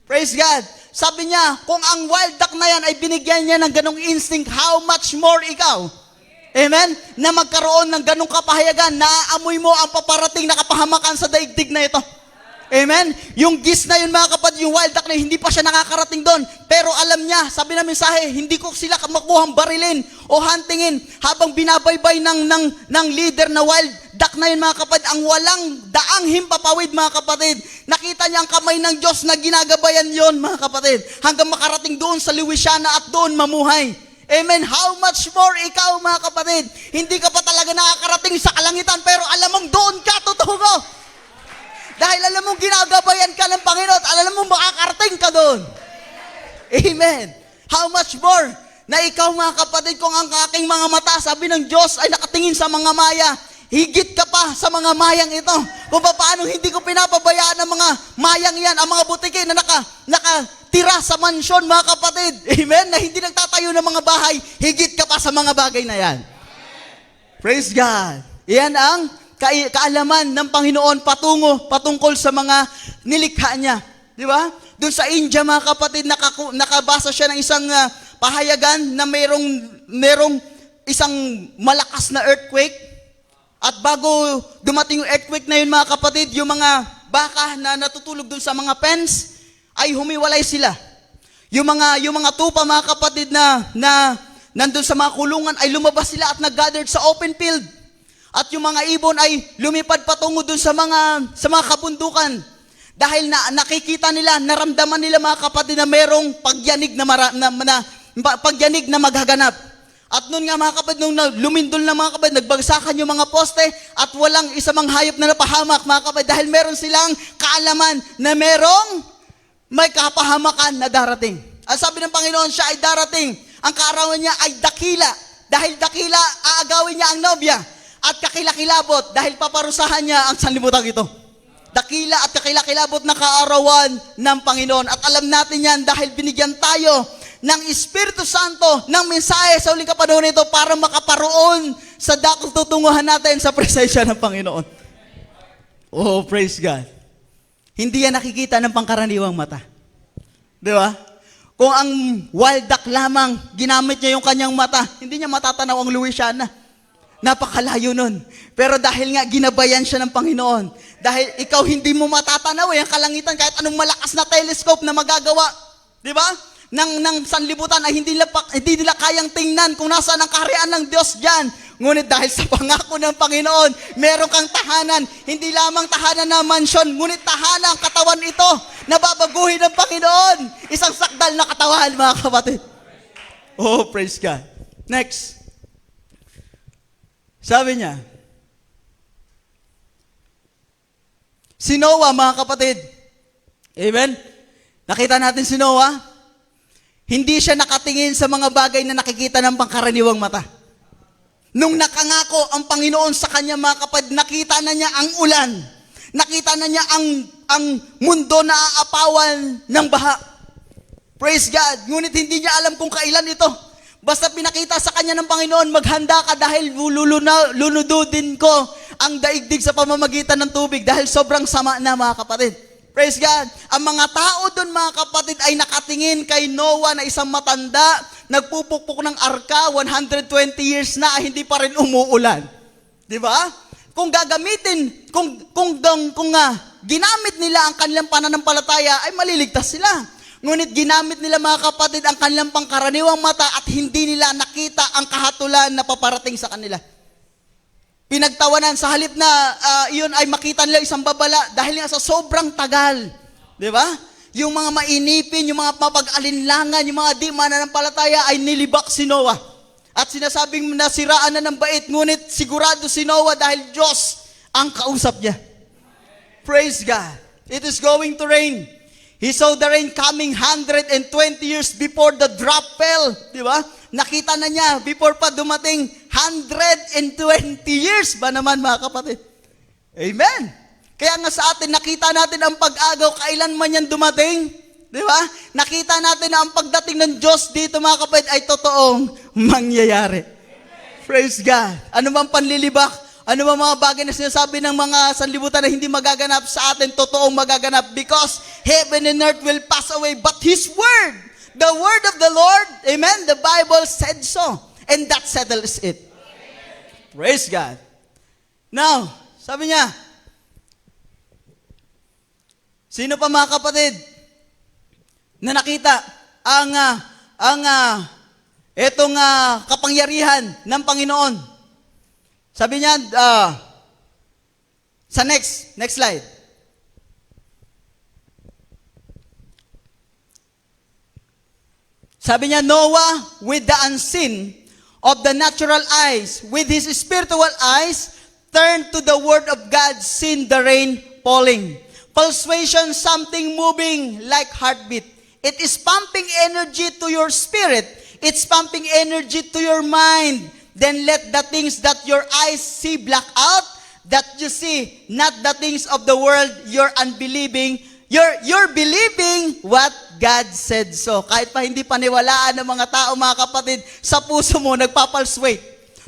Praise God. Sabi niya, kung ang wild duck na yan ay binigyan niya ng ganong instinct, how much more ikaw? Amen? Na magkaroon ng ganong kapahayagan, naaamoy mo ang paparating na kapahamakan sa daigdig na ito. Amen? Yung geese na yun, mga kapatid, yung wild duck na yun, hindi pa siya nakakarating doon. Pero alam niya, sabi na mensahe, hindi ko sila makuhang barilin o huntingin habang binabaybay ng leader na wild duck na yun, mga kapatid, ang walang daang himpapawid, mga kapatid. Nakita niya ang kamay ng Diyos na ginagabayan yon, mga kapatid, hanggang makarating doon sa Louisiana at doon mamuhay. Amen. How much more ikaw, mga kapatid? Hindi ka pa talaga nakakarating sa kalangitan, pero alam mong doon ka tutungo. Dahil alam mong ginagabayan ka ng Panginoon at alam mong makakarating ka doon. Amen. How much more na ikaw, mga kapatid, kung ang aking mga mata, sabi ng Diyos, ay nakatingin sa mga maya, higit ka pa sa mga mayang ito. Kung paano hindi ko pinapabayaan ang mga mayang yan, ang mga butiki na nakatira sa mansyon, mga kapatid. Amen? Na hindi nagtatayo ng mga bahay, higit ka pa sa mga bagay na yan. Praise God. Iyan ang kaalaman ng Panginoon patungkol sa mga nilikha niya. Di ba? Doon sa India, mga kapatid, nakabasa siya ng isang pahayagan na merong isang malakas na earthquake. At bago dumating yung earthquake na yun, mga kapatid, yung mga baka na natutulog dun sa mga pens, ay humiwalay sila. Yung mga tupa, mga kapatid, na nandun sa mga kulungan, ay lumabas sila at nag-gathered sa open field. At yung mga ibon ay lumipad patungo dun sa mga kabundukan. Dahil nakikita nila, naramdaman nila, mga kapatid, na merong pagyanig na maghaganap. At noon nga, mga kapatid, nung lumindol na, mga kapatid, nagbagsakan yung mga poste at walang isa mang hayop na napahamak, mga kapatid, dahil meron silang kaalaman na may kapahamakan na darating. At sabi ng Panginoon, siya ay darating. Ang kaarawan niya ay dakila. Dahil dakila, aagawin niya ang nobya. At kakilakilabot, dahil paparusahan niya ang sanlibutan ito. Dakila at kakilakilabot na kaarawan ng Panginoon. At alam natin yan dahil binigyan tayo ng Espiritu Santo ng mensahe sa uling kapanahon nito para makaparoon sa dakong tutunguhan natin sa presensya ng Panginoon. Oh, praise God. hindi yan nakikita ng pangkaraniwang mata. Di ba? Kung ang wild duck lamang, ginamit niya yung kanyang mata, hindi niya matatanaw ang Louisiana. Napakalayo nun. Pero dahil nga ginabayan siya ng Panginoon, dahil ikaw hindi mo matatanaw ang kalangitan kahit anong malakas na telescope na magagawa. Di ba? Ng sanlibutan ay hindi nila kayang tingnan kung nasaan ang kaharian ng Diyos dyan. Ngunit dahil sa pangako ng Panginoon, meron kang tahanan. Hindi lamang tahanan na mansyon, ngunit tahanan ang katawan ito na babaguhin ng Panginoon. Isang sakdal na katawan, mga kapatid. Oh, praise God. Next. Sabi niya, si Noah, mga kapatid. Amen? Nakita natin si Noah. Hindi siya nakatingin sa mga bagay na nakikita ng pangkaraniwang mata. Nung nakangako ang Panginoon sa kanya, mga kapatid, nakita na niya ang ulan. Nakita na niya ang mundo na aapawan ng baha. Praise God. Ngunit hindi niya alam kung kailan ito. Basta pinakita sa kanya ng Panginoon, maghanda ka dahil lunududin ko ang daigdig sa pamamagitan ng tubig dahil sobrang sama na, mga kapatid. Praise God. Ang mga tao doon, mga kapatid, ay nakatingin kay Noah na isang matanda, nagpupukpok ng arka, 120 years na, hindi pa rin umuulan. Di ba? Kung gagamitin, kung ginamit nila ang kanilang pananampalataya, ay maliligtas sila. Ngunit ginamit nila, mga kapatid, ang kanilang pangkaraniwang mata at hindi nila nakita ang kahatulan na paparating sa kanila. Pinagtawanan sa halip na iyon ay makita nila isang babala dahil nga sa sobrang tagal. Di ba? Yung mga mainipin, yung mga mapag-alinlangan, yung mga di mananampalataya ay nilibak si Noah. At sinasabing nasiraan na ng bait, ngunit sigurado si Noah dahil Diyos ang kausap niya. Praise God. It is going to rain. He saw the rain coming 120 years before the drop fell. Di ba? Nakita na niya before pa dumating 120 years ba naman, mga kapatid? Amen. Kaya nga sa atin, nakita natin ang pag-agaw kailan man yan dumating. Di ba? Nakita natin na ang pagdating ng Diyos dito, mga kapatid, ay totoong mangyayari. Praise God. Ano bang panlilibak? Ano bang mga bagay na sinasabi ng mga sanlibutan na hindi magaganap sa atin, totoong magaganap? Because heaven and earth will pass away, but His word, the word of the Lord, amen, the Bible said so. And that settles it. Praise God. Now, sabi niya, sino pa, mga kapatid na nakita etong kapangyarihan ng Panginoon? Sabi niya, sa next slide. Sabi niya, Noah with the unseen of the natural eyes, with his spiritual eyes, turned to the word of God, seen the rain falling. Persuasion, something moving like heartbeat. It is pumping energy to your spirit. It's pumping energy to your mind. Then let the things that your eyes see black out, that you see, not the things of the world, you're unbelieving. You're believing what God said so. Kahit pa hindi paniwalaan ng mga tao, mga kapatid, sa puso mo, nagpapalsway.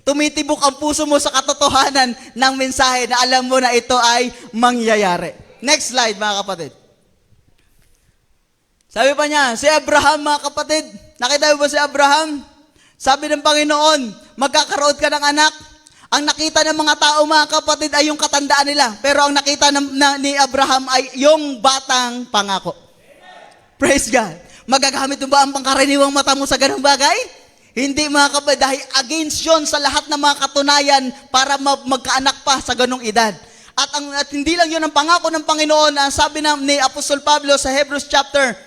Tumitibok ang puso mo sa katotohanan ng mensahe na alam mo na ito ay mangyayari. Next slide, mga kapatid. Sabi pa niya, si Abraham, mga kapatid, nakita mo ba si Abraham? Sabi ng Panginoon, magkakaroon ka ng anak. Ang nakita ng mga tao, mga kapatid, ay yung katandaan nila. Pero ang nakita ni Abraham ay yung batang pangako. Praise God. Magagamit mo ba ang pangkaraniwang mata mo sa ganung bagay? Hindi, mga kapatid, dahil against yun sa lahat ng mga katunayan para magkaanak pa sa ganung edad. At hindi lang yun ang pangako ng Panginoon. Sabi ni Apostol Pablo sa Hebrews chapter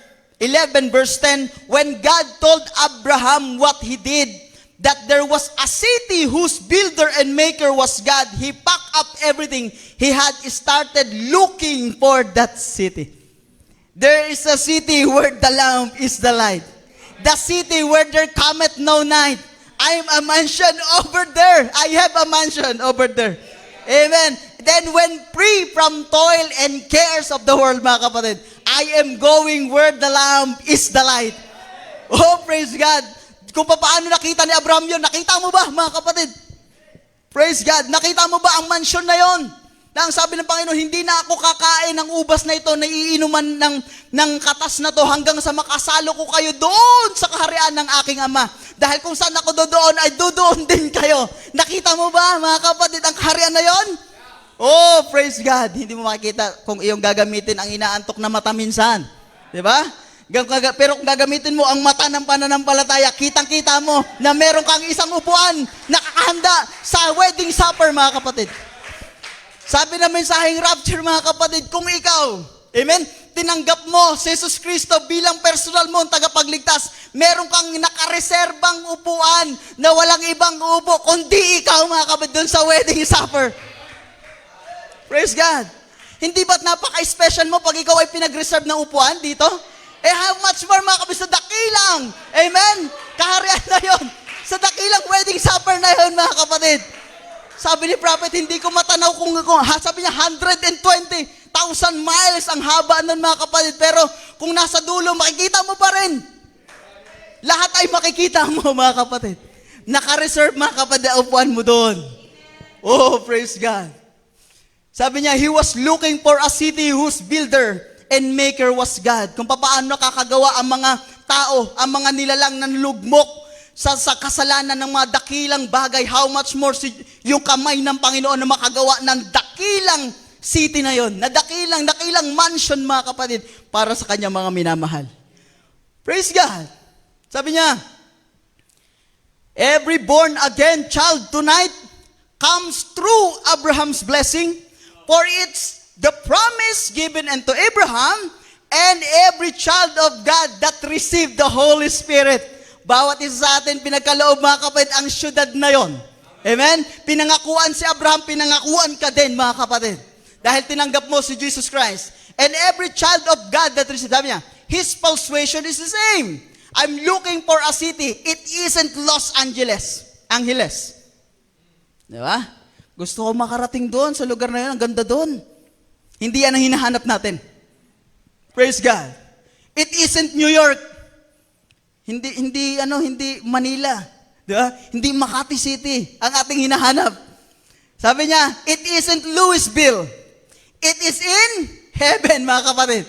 11 verse 10, when God told Abraham what he did, that there was a city whose builder and maker was God, he packed up everything he had started looking for that city. There is a city where the Lamb is the light. The city where there cometh no night. I am a mansion over there. I have a mansion over there. Amen. Then when free from toil and cares of the world, mga kapatid, I am going where the Lamb is the light. Oh, praise God. Kung paano nakita ni Abraham yun, nakita mo ba, mga kapatid? Praise God. Nakita mo ba ang mansion na yon? Na ang sabi ng Panginoon, hindi na ako kakain ng ubas na ito, na iinuman ng katas na to hanggang sa makasalo ko kayo doon sa kaharian ng aking Ama. Dahil kung saan ako doon, ay doon din kayo. Nakita mo ba, mga kapatid, ang kaharian na yon? Oh, praise God. Hindi mo makikita kung iyong gagamitin ang inaantok na mata minsan. Di ba? Pero kung gagamitin mo ang mata ng pananampalataya, kitang-kita mo na meron kang isang upuan nakakahanda sa wedding supper, mga kapatid. Sabi na mensaheng rapture, mga kapatid, kung ikaw, amen, tinanggap mo si Jesus Kristo bilang personal mo ang tagapagligtas, meron kang nakareserbang upuan na walang ibang upo, kundi ikaw, mga kapatid, dun sa wedding supper. Praise God. Hindi ba't napaka-special mo pag ikaw ay pinag-reserve ng upuan dito? Eh, how much more, mga kapatid, sa dakilang, amen, kaharian na yon, sa dakilang wedding supper na yon, mga kapatid. Sabi ni Prophet, hindi ko matanaw kung sabi niya, 120,000 miles ang haba nun, mga kapatid. Pero kung nasa dulo, makikita mo pa rin. Lahat ay makikita mo, mga kapatid. Naka-reserve, mga kapatid, upuan mo doon. Oh, praise God. Sabi niya, he was looking for a city whose builder and maker was God. Kung paano nakakagawa ang mga tao, ang mga nilalang ng lugmok, sa kasalanan ng mga dakilang bagay, how much more yung kamay ng Panginoon na makagawa ng dakilang city na yon, na dakilang mansion, mga kapatid, para sa kanyang mga minamahal. Praise God. Sabi niya, every born again child tonight comes through Abraham's blessing, for it's the promise given unto Abraham and every child of God that received the Holy Spirit. Bawat isa sa atin, pinagkaloob, mga kapatid, ang syudad na yon. Amen? Pinangakuan si Abraham, pinangakuan ka din, mga kapatid. Dahil tinanggap mo si Jesus Christ. And every child of God that received, sabi niya, his persuasion is the same. I'm looking for a city. It isn't Los Angeles. Di ba? Gusto ko makarating doon, sa lugar na yun, ang ganda doon. Hindi yan ang hinahanap natin. Praise God. It isn't New York. Hindi Manila. Diba? Hindi Makati City ang ating hinahanap. Sabi niya, it isn't Louisville. It is in heaven, mga kapatid.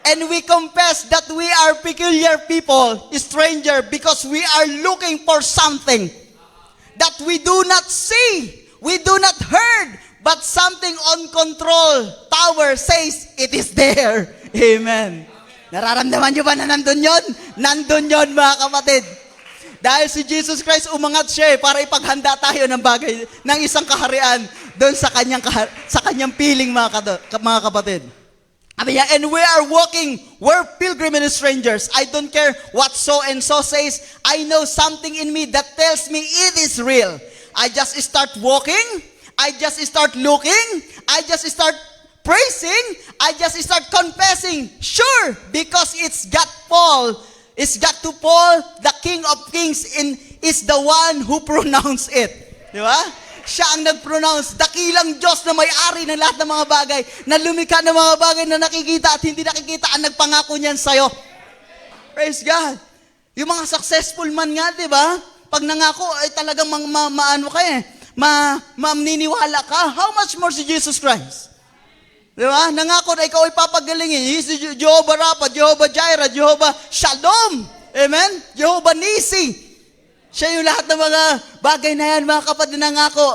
And we confess that we are peculiar people, stranger, because we are looking for something that we do not see, we do not heard, but something on control tower says it is there. Amen. Nararamdaman nyo ba na nandun yon? Nandun yon, mga kapatid. Dahil si Jesus Christ umangat siya para ipaghanda tayo ng bagay, ng isang kaharian doon sa kanyang piling, mga kapatid. Sabi niya, and we are walking, we're pilgrim and strangers. I don't care what so and so says. I know something in me that tells me it is real. I just start walking. I just start looking. I just start praising. I just start confessing. Sure, because it's got to Paul, the King of Kings, is the one who pronounced it. Di ba? Siya ang nag-pronounce. Dakilang Diyos na may-ari ng lahat ng mga bagay, na lumikha ng mga bagay na nakikita at hindi nakikita, ang nagpangako niyan sa'yo. Praise God. Yung mga successful man nga, di ba? Pag nangako, ay talagang maniniwala ka. How much more si Jesus Christ? Di ba? Nangako na ikaw ay papagalingin. He's Jehovah Rapha, Jehovah Jireh, Jehovah Shalom. Amen? Jehovah Nisi. Siya yung lahat ng mga bagay na yan, mga kapatid, nangako.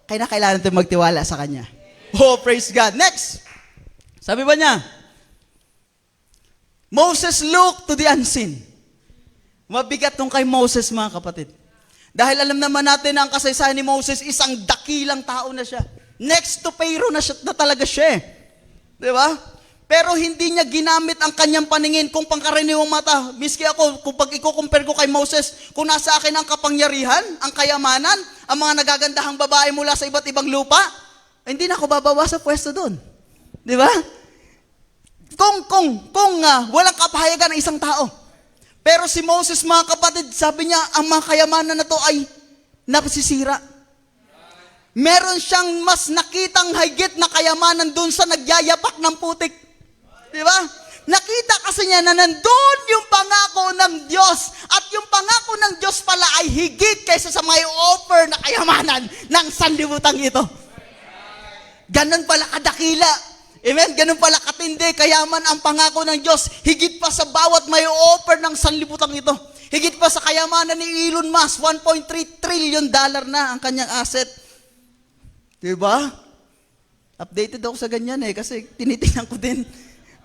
Kaya kailangan natin magtiwala sa Kanya. Oh, praise God. Next. Sabi ba niya? Moses looked to the unseen. Mabigat nung kay Moses, mga kapatid. Dahil alam naman natin na ang kasaysayan ni Moses, isang dakilang tao na siya. Next to Pharaoh na talaga siya. Di ba? Pero hindi niya ginamit ang kanyang paningin kung pangkaraniwang mata. Miski ako, kung pag i-compare ko kay Moses, kung nasa akin ang kapangyarihan, ang kayamanan, ang mga nagagandahang babae mula sa iba't ibang lupa, hindi na ako babawa sa pwesto doon. Di ba? Kung walang kapahayagan ng isang tao. Pero si Moses, mga kapatid, sabi niya, ang mga kayamanan na to ay napasisira. Meron siyang mas nakitang higit na kayamanan doon sa nagyayapak ng putik. Di ba? Nakita kasi niya na nandun yung pangako ng Diyos. At yung pangako ng Diyos pala ay higit kaysa sa may offer na kayamanan ng sanlibutan ito. Ganon pala kadakila. Amen? Ganon pala katindi, kayaman ang pangako ng Diyos. Higit pa sa bawat may offer ng sanlibutan ito. Higit pa sa kayamanan ni Elon Musk, $1.3 trillion na ang kanyang asset. Diba? Updated ako sa ganyan kasi tinitingnan ko din.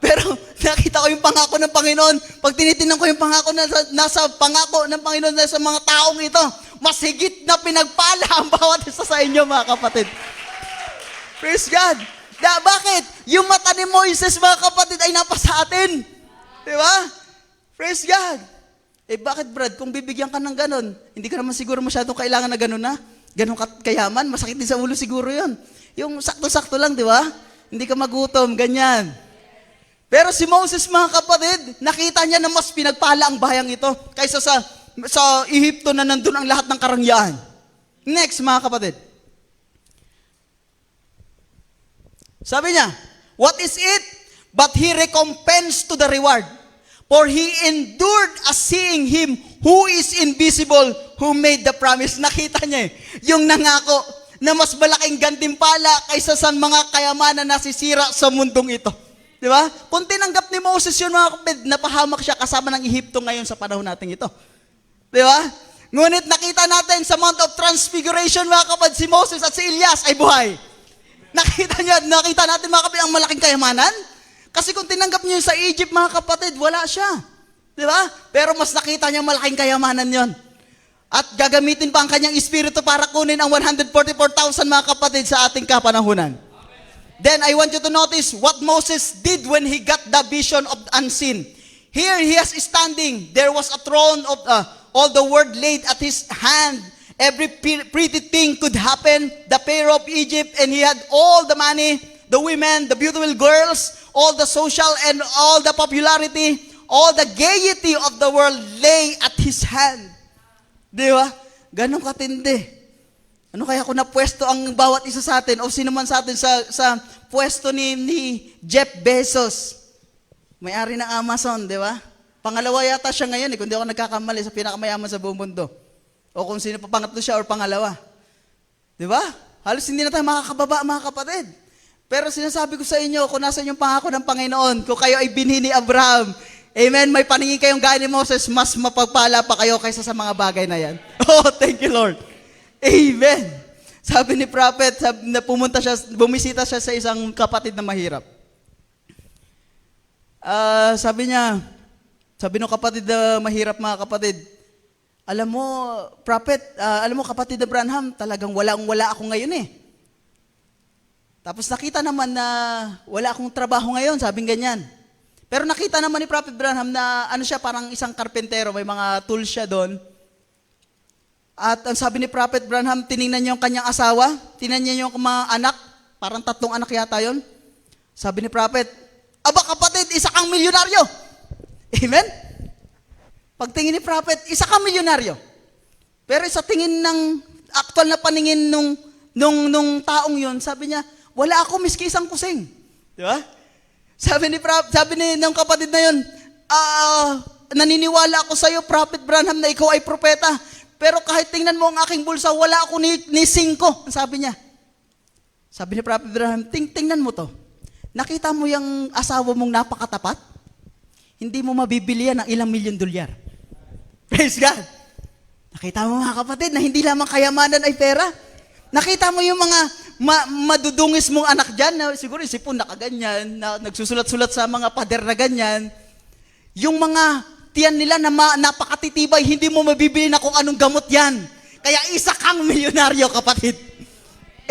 Pero nakita ko yung pangako ng Panginoon. Pag tinitingnan ko yung pangako nasa pangako ng Panginoon sa mga taong ito, mas higit na pinagpala ang bawat isa sa inyo, mga kapatid. Praise God. Bakit? Yung mata ni Moises, mga kapatid, ay napasa atin. Diba? Praise God. Bakit, Brad? Kung bibigyan ka ng ganon, hindi ka naman siguro masyadong kailangan na ganon na? Ganon kayaman? Masakit din sa ulo siguro yon. Yung sakto-sakto lang, di ba? Hindi ka magutom, ganyan. Pero si Moses, mga kapatid, nakita niya na mas pinagpala ang bayang ito kaysa sa Ehipto na nandun ang lahat ng karangyaan. Next, mga kapatid. Sabi niya, what is it? But he recompensed to the reward. For he endured as seeing him who is invisible, who made the promise. Nakita niya yung nangako na mas malaking gantimpala kaysa sa mga kayamanan na nasisira sa mundong ito. Di ba? Kung tinanggap ni Moses yun, mga kapatid, napahamak siya kasama ng Ehipto ngayon sa panahon natin ito. Di ba? Ngunit nakita natin sa Mount of Transfiguration, mga kapatid, si Moses at si Elias ay buhay. Nakita natin, mga kapatid, ang malaking kayamanan. Kasi kung tinanggap niyo sa Egypt, mga kapatid, wala siya. Di ba? Pero mas nakita niya malaking kayamanan yon. At gagamitin pa ang kanyang espiritu para kunin ang 144,000, mga kapatid, sa ating kapanahunan. Then I want you to notice what Moses did when he got the vision of the unseen. Here he is standing. There was a throne of all the world laid at his hand. Every pretty thing could happen. The Pharaoh of Egypt, and he had all the money, the women, the beautiful girls, all the social and all the popularity, all the gaiety of the world lay at his hand. Di ba? Ganon katindi. Ano kaya kung napwesto ang bawat isa sa atin o sino man sa atin sa pwesto ni Jeff Bezos, may-ari ng Amazon, di ba? Pangalawa yata siya ngayon, kung di ako nagkakamali, sa pinakamayaman sa buong mundo. O kung sino pa pangatlo siya or pangalawa. Di ba? Halos hindi na tayo makakababa, mga kapatid. Pero sinasabi ko sa inyo, kung nasa inyong pangako ng Panginoon, kung kayo ay binhi ni Abraham, amen, may paningin kayong gaya ni Moses, mas mapagpala pa kayo kaysa sa mga bagay na yan. Oh, thank you, Lord. Amen. Sabi ni prophet, na bumisita siya sa isang kapatid na mahirap. Sabi ng kapatid na mahirap, mga kapatid, alam mo, prophet, alam mo, kapatid Abraham, talagang wala ako ngayon eh. Tapos nakita naman na wala akong trabaho ngayon, sabing ganyan. Pero nakita naman ni Prophet Abraham na siya, parang isang karpentero, may mga tools siya doon. At ang sabi ni Prophet Branham, tiningnan niya yung kanyang asawa, tiningnan niya yung mga anak, parang 3 anak yata yon. Sabi ni Prophet, aba kapatid, isa kang milyonaryo. Amen? Pagtingin ni Prophet, isa kang milyonaryo. Pero sa tingin ng, actual na paningin nung taong yon, sabi niya, wala ako miski isang kusing. Di ba? Sabi ng kapatid na yon, naniniwala ako sa iyo, Prophet Branham, na ikaw ay propeta. Pero kahit tingnan mo ang aking bulsa, wala ako ni 5. Sabi niya. Sabi ni Prophet Abraham, tingnan mo to. Nakita mo yung asawa mong napakatapat? Hindi mo mabibili yan ng ilang $1,000,000. Praise God. Nakita mo, mga kapatid, na hindi lamang kayamanan ay pera. Nakita mo yung mga madudungis mong anak dyan, na siguro isipon nakaganyan, na nagsusulat-sulat sa mga pader na ganyan. Yung mga tiyan nila na napakatitibay, hindi mo mabibili na kung anong gamot yan. Kaya isa kang milyonaryo, kapatid.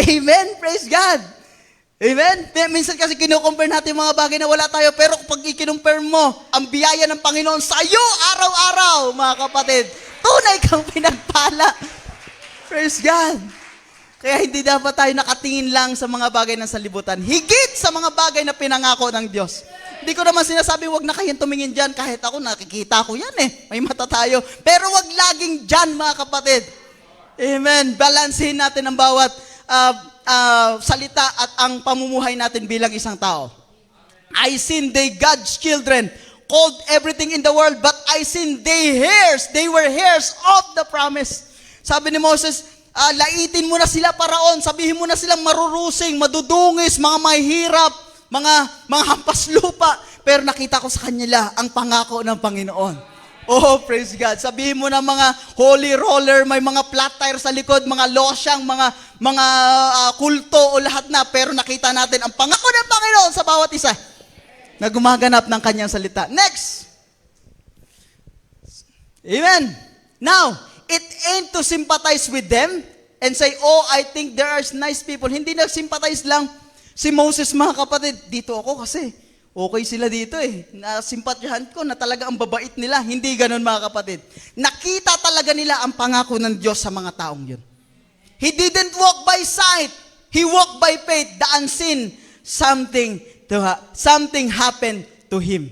Amen? Praise God. Amen? Minsan kasi kinukompare natin mga bagay na wala tayo, pero pag ikinumpare mo ang biyaya ng Panginoon sa iyo araw-araw, mga kapatid, tunay kang pinagpala. Praise God. Kaya hindi dapat tayo nakatingin lang sa mga bagay ng sanlibutan, higit sa mga bagay na pinangako ng Diyos. Hindi ko naman sinasabi, wag na kayong tumingin dyan. Kahit ako, nakikita ko yan eh. May mata tayo. Pero wag laging dyan, mga kapatid. Amen. Balansehin natin ang bawat salita at ang pamumuhay natin bilang isang tao. I seen they God's children, called everything in the world, but I seen they were heirs of the promise. Sabi ni Moses, laitin mo na sila paraon, sabihin mo na silang marurusing, madudungis, mga mahihirap, mga hampas lupa. Pero nakita ko sa kanila ang pangako ng Panginoon. Oh, praise God. Sabihin mo na mga holy roller, may mga flat tire sa likod, mga losyang, mga kulto o lahat na. Pero nakita natin ang pangako ng Panginoon sa bawat isa na gumaganap ng kanyang salita. Next. Amen. Now, it ain't to sympathize with them and say, oh, I think there are nice people. Hindi nag-sympathize lang si Moses, mga kapatid. Dito ako kasi okay sila dito eh. Nasimpatyahan ko na talaga ang babait nila. Hindi ganun, mga kapatid. Nakita talaga nila ang pangako ng Diyos sa mga taong yun. He didn't walk by sight. He walked by faith. The unseen, something happened to him.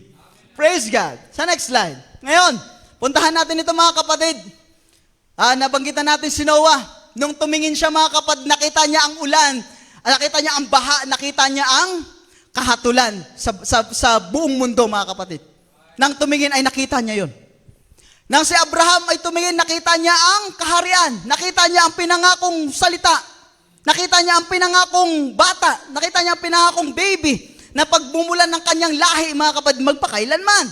Praise God. Sa next slide. Ngayon, puntahan natin ito, mga kapatid. Nabanggitan natin si Noah. Nung tumingin siya, mga kapatid, nakita niya ang ulan, nakita niya ang baha, nakita niya ang kahatulan sa buong mundo, mga kapatid. Nang tumingin ay nakita niya yon. Nang si Abraham ay tumingin, nakita niya ang kaharian, nakita niya ang pinangakong salita, nakita niya ang pinangakong bata, nakita niya ang pinangakong baby, na pagbumulan ng kanyang lahi, mga kapatid, magpakailanman.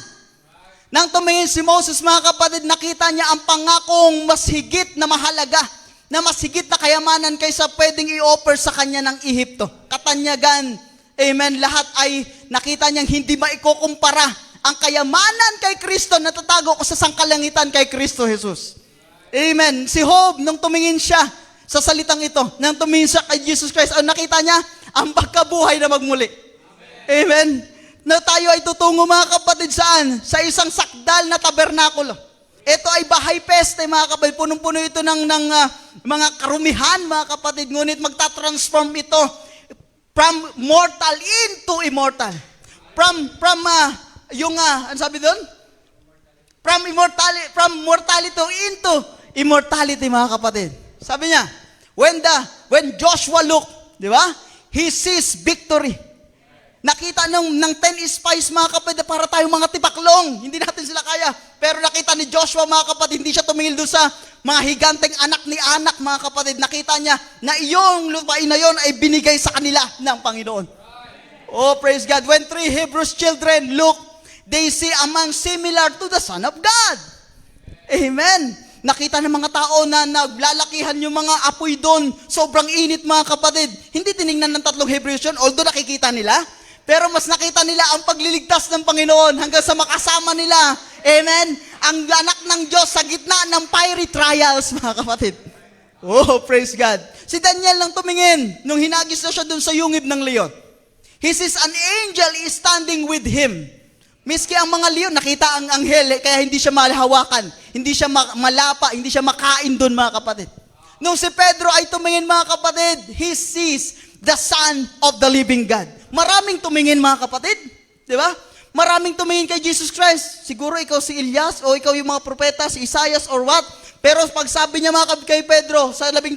Nang tumingin si Moses, mga kapatid, nakita niya ang pangakong mas higit na mahalaga, na mas higit na kayamanan kaysa pwedeng i-offer sa kanya ng Ehipto. Katanyagan. Amen. Lahat ay nakita niyang hindi maikukumpara ang kayamanan kay Kristo na tatago ko sa sangkalangitan kay Kristo Jesus. Amen. Si Job, nung tumingin siya sa salitang ito, nung tumingin siya kay Jesus Christ, ang nakita niya, ang pagkabuhay na magmuli. Amen. Na tayo ay tutungo, mga kapatid, saan? Sa isang sakdal na tabernakulo. Ito ay bahay peste, mga kapatid. Punong-puno ito ng mga karumihan, mga kapatid. Ngunit magta-transform ito from mortal into immortal. Ano sabi doon? From mortality into immortality, mga kapatid. Sabi niya, when Joshua looked, di ba? He sees victory. Nakita ng 10 spies, mga kapatid, para tayong mga tipaklong. Hindi natin sila kaya. Pero nakita ni Joshua, mga kapatid, hindi siya tumingil doon sa mga higanteng anak ni anak, mga kapatid. Nakita niya na iyong lupain na yon ay binigay sa kanila ng Panginoon. Oh, praise God. When 3 Hebrews children look, they see a man similar to the Son of God. Amen. Nakita ng mga tao na naglalakihan yung mga apoy doon. Sobrang init, mga kapatid. Hindi tiningnan ng 3 Hebrews yun, although nakikita nila. Pero mas nakita nila ang pagliligtas ng Panginoon hanggang sa makasama nila. Amen? Ang anak ng Diyos sa gitna ng fiery trials, mga kapatid. Oh, praise God. Si Daniel lang tumingin nung hinagis na siya dun sa yungib ng leon. He sees an angel is standing with him. Miski ang mga leon, nakita ang anghel, kaya hindi siya malahawakan, hindi siya malapa, hindi siya makain dun, mga kapatid. Nung si Pedro ay tumingin, mga kapatid, he sees the Son of the living God. Maraming tumingin, mga kapatid. Di ba? Maraming tumingin kay Jesus Christ. Siguro ikaw si Elias o ikaw yung mga propeta, si Isaias or what. Pero pag sabi niya, mga kapatid, kay Pedro sa 12,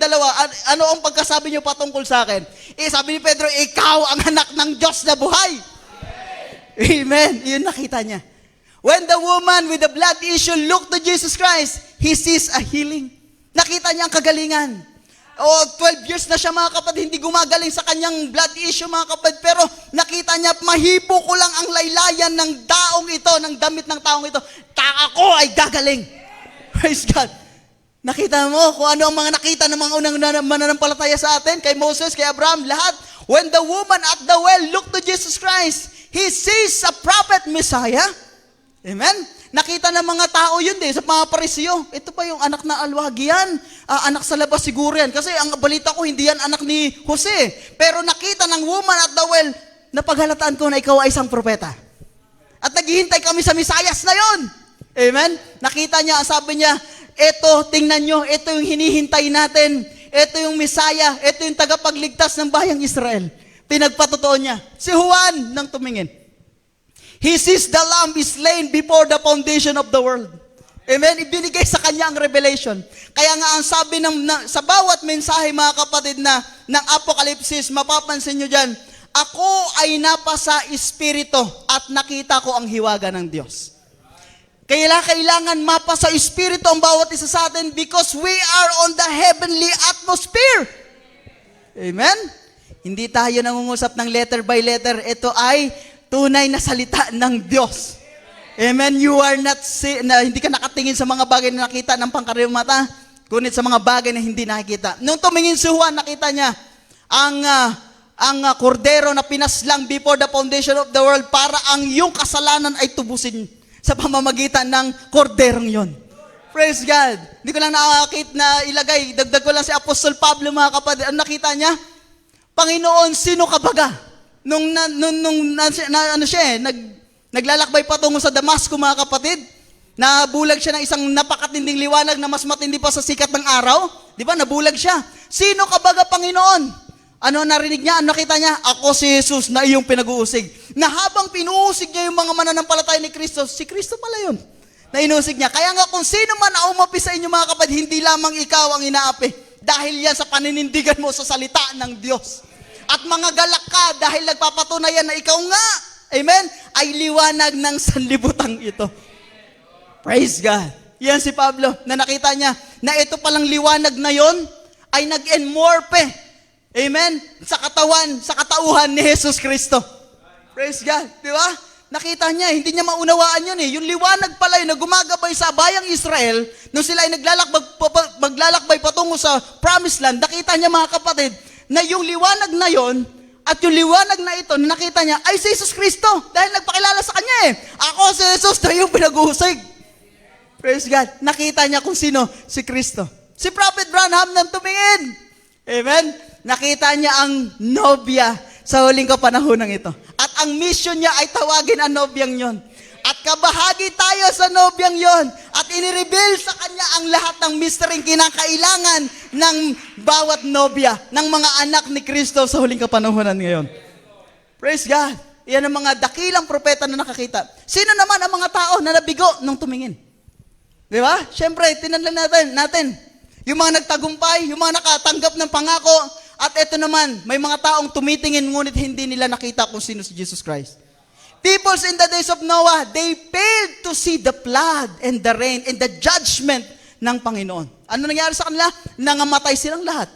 ano ang pagkasabi niyo patungkol sa akin? Sabi ni Pedro, ikaw ang anak ng Diyos na buhay. Amen. Yun nakita niya. When the woman with the blood issue looked to Jesus Christ, he sees a healing. Nakita niya ang kagalingan. 12 years na siya, mga kapatid, hindi gumagaling sa kanyang blood issue, mga kapatid, pero nakita niya, mahipo ko lang ang laylayan ng taong ito, ng damit ng taong ito, ako ay gagaling. Praise God. Nakita mo kung ano ang mga nakita ng mga unang mananampalataya sa atin, kay Moses, kay Abraham, lahat. When the woman at the well looked to Jesus Christ, he sees a prophet Messiah. Amen? Nakita ng mga tao yun sa mga Pariseo. Ito pa yung anak na alwagi yan. Anak sa labas siguro yan. Kasi ang balita ko, hindi yan anak ni Jose. Pero nakita ng woman at the well, napaghalataan ko na ikaw ay isang propeta. At naghihintay kami sa Misayas na yon. Amen? Nakita niya, sabi niya, eto, tingnan nyo, ito yung hinihintay natin. Ito yung Misaya, ito yung tagapagligtas ng bayang Israel. Pinagpatotoo niya. Si Juan nang tumingin. He sees the lamb is slain before the foundation of the world. Amen? Ibinigay sa kanya ang revelation. Kaya nga ang sabi sa bawat mensahe, mga kapatid, ng Apokalipsis, mapapansin nyo dyan, ako ay napasa espiritu at nakita ko ang hiwaga ng Diyos. Kailangan mapa sa Espiritu ang bawat isa sa atin because we are on the heavenly atmosphere. Amen? Hindi tayo nangungusap ng letter by letter. Ito ay tunay na salita ng Diyos. Amen? You are not, hindi ka nakatingin sa mga bagay na nakita ng pangkarayong mata, kundi sa mga bagay na hindi nakikita. Nung tumingin si Juan, nakita niya ang kordero na pinaslang before the foundation of the world para ang iyong kasalanan ay tubusin sa pamamagitan ng korderong yon. Praise God. Hindi ko lang nakakit na ilagay. Dagdag ko lang si Apostol Pablo, mga kapatid. Ang nakita niya? Panginoon, sino ka baga? Naglalakbay patungo sa Damasco, mga kapatid. Nabulag siya ng isang napakatinding liwanag na mas matindi pa sa sikat ng araw. Di ba? Nabulag siya. Sino ka baga, Panginoon? Ano narinig niya? Ano nakita niya? Ako si Jesus na iyong pinag-uusig. Na habang pinuusig niya yung mga mananampalataya ni Kristo, si Kristo pala yun. Na inusig niya. Kaya nga kung sino man aumapi sa inyo, mga kapatid, hindi lamang ikaw ang inaapi. Dahil yan sa paninindigan mo sa salita ng Diyos. At mga galak ka dahil nagpapatunayan na ikaw nga, amen, ay liwanag ng sanlibutan ito. Praise God. Yan si Pablo na nakita niya na ito palang liwanag na yon ay nag-enmorpe. Amen? Sa katawan, sa katauhan ni Jesus Kristo. Praise God. Di ba? Nakita niya, hindi niya maunawaan yun eh. Yung liwanag pala yun na gumagabay sa bayang Israel, nung sila ay maglalakbay patungo sa promised land, nakita niya, mga kapatid, na yung liwanag na yon at yung liwanag na ito na nakita niya ay si Jesus Kristo dahil nagpakilala sa kanya eh. Ako si Jesus na yung pinag-uusig. Praise God. Nakita niya kung sino si Kristo. Si Prophet Branham nang tumingin. Amen? Nakita niya ang nobya sa huling kapanahon ito. At ang mission niya ay tawagin ang nobyang yon. At kabahagi tayo sa nobyang yon. At inireveal sa kanya ang lahat ng mystery kinakailangan ng bawat nobya, ng mga anak ni Kristo sa huling kapanahonan ngayon. Praise God. Iyan ang mga dakilang propeta na nakakita. Sino naman ang mga tao na nabigo nung tumingin? Di ba? Siyempre, tinanlan natin. Yung mga nagtagumpay, yung mga nakatanggap ng pangako, at ito naman, may mga taong tumitingin ngunit hindi nila nakita kung sino si Jesus Christ. Peoples in the days of Noah, they failed to see the flood and the rain and the judgment ng Panginoon. Ano nangyari sa kanila? Nangamatay silang lahat.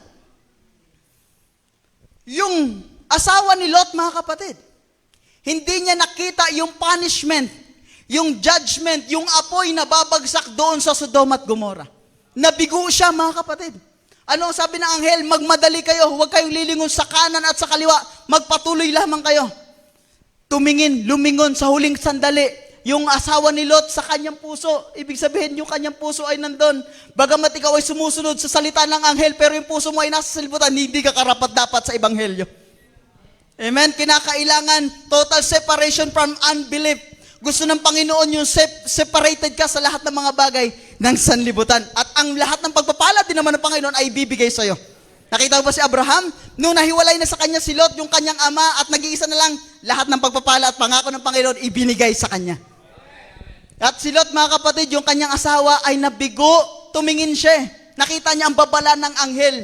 Yung asawa ni Lot, mga kapatid, hindi niya nakita yung punishment, yung judgment, yung apoy na babagsak doon sa Sodom at Gomorrah. Nabigo siya, mga kapatid. Ano ang sabi ng anghel? Magmadali kayo, huwag kayong lilingon sa kanan at sa kaliwa, magpatuloy lamang kayo. Tumingin, lumingon sa huling sandali, yung asawa ni Lot sa kanyang puso. Ibig sabihin, yung kanyang puso ay nandun. Bagamat ikaw ay sumusunod sa salita ng anghel, pero yung puso mo ay nasa salibutan, hindi ka karapat-dapat sa ebanghelyo. Amen? Kinakailangan total separation from unbelief. Gusto ng Panginoon yung separated ka sa lahat ng mga bagay ng sanlibutan. At ang lahat ng pagpapala din naman ng Panginoon ay bibigay sa'yo. Nakita mo ba si Abraham? Nung nahiwalay na sa kanya si Lot, yung kanyang ama, at nag-iisa na lang, lahat ng pagpapala at pangako ng Panginoon ibinigay sa kanya. At si Lot, mga kapatid, yung kanyang asawa ay nabigo, tumingin siya. Nakita niya ang babala ng anghel.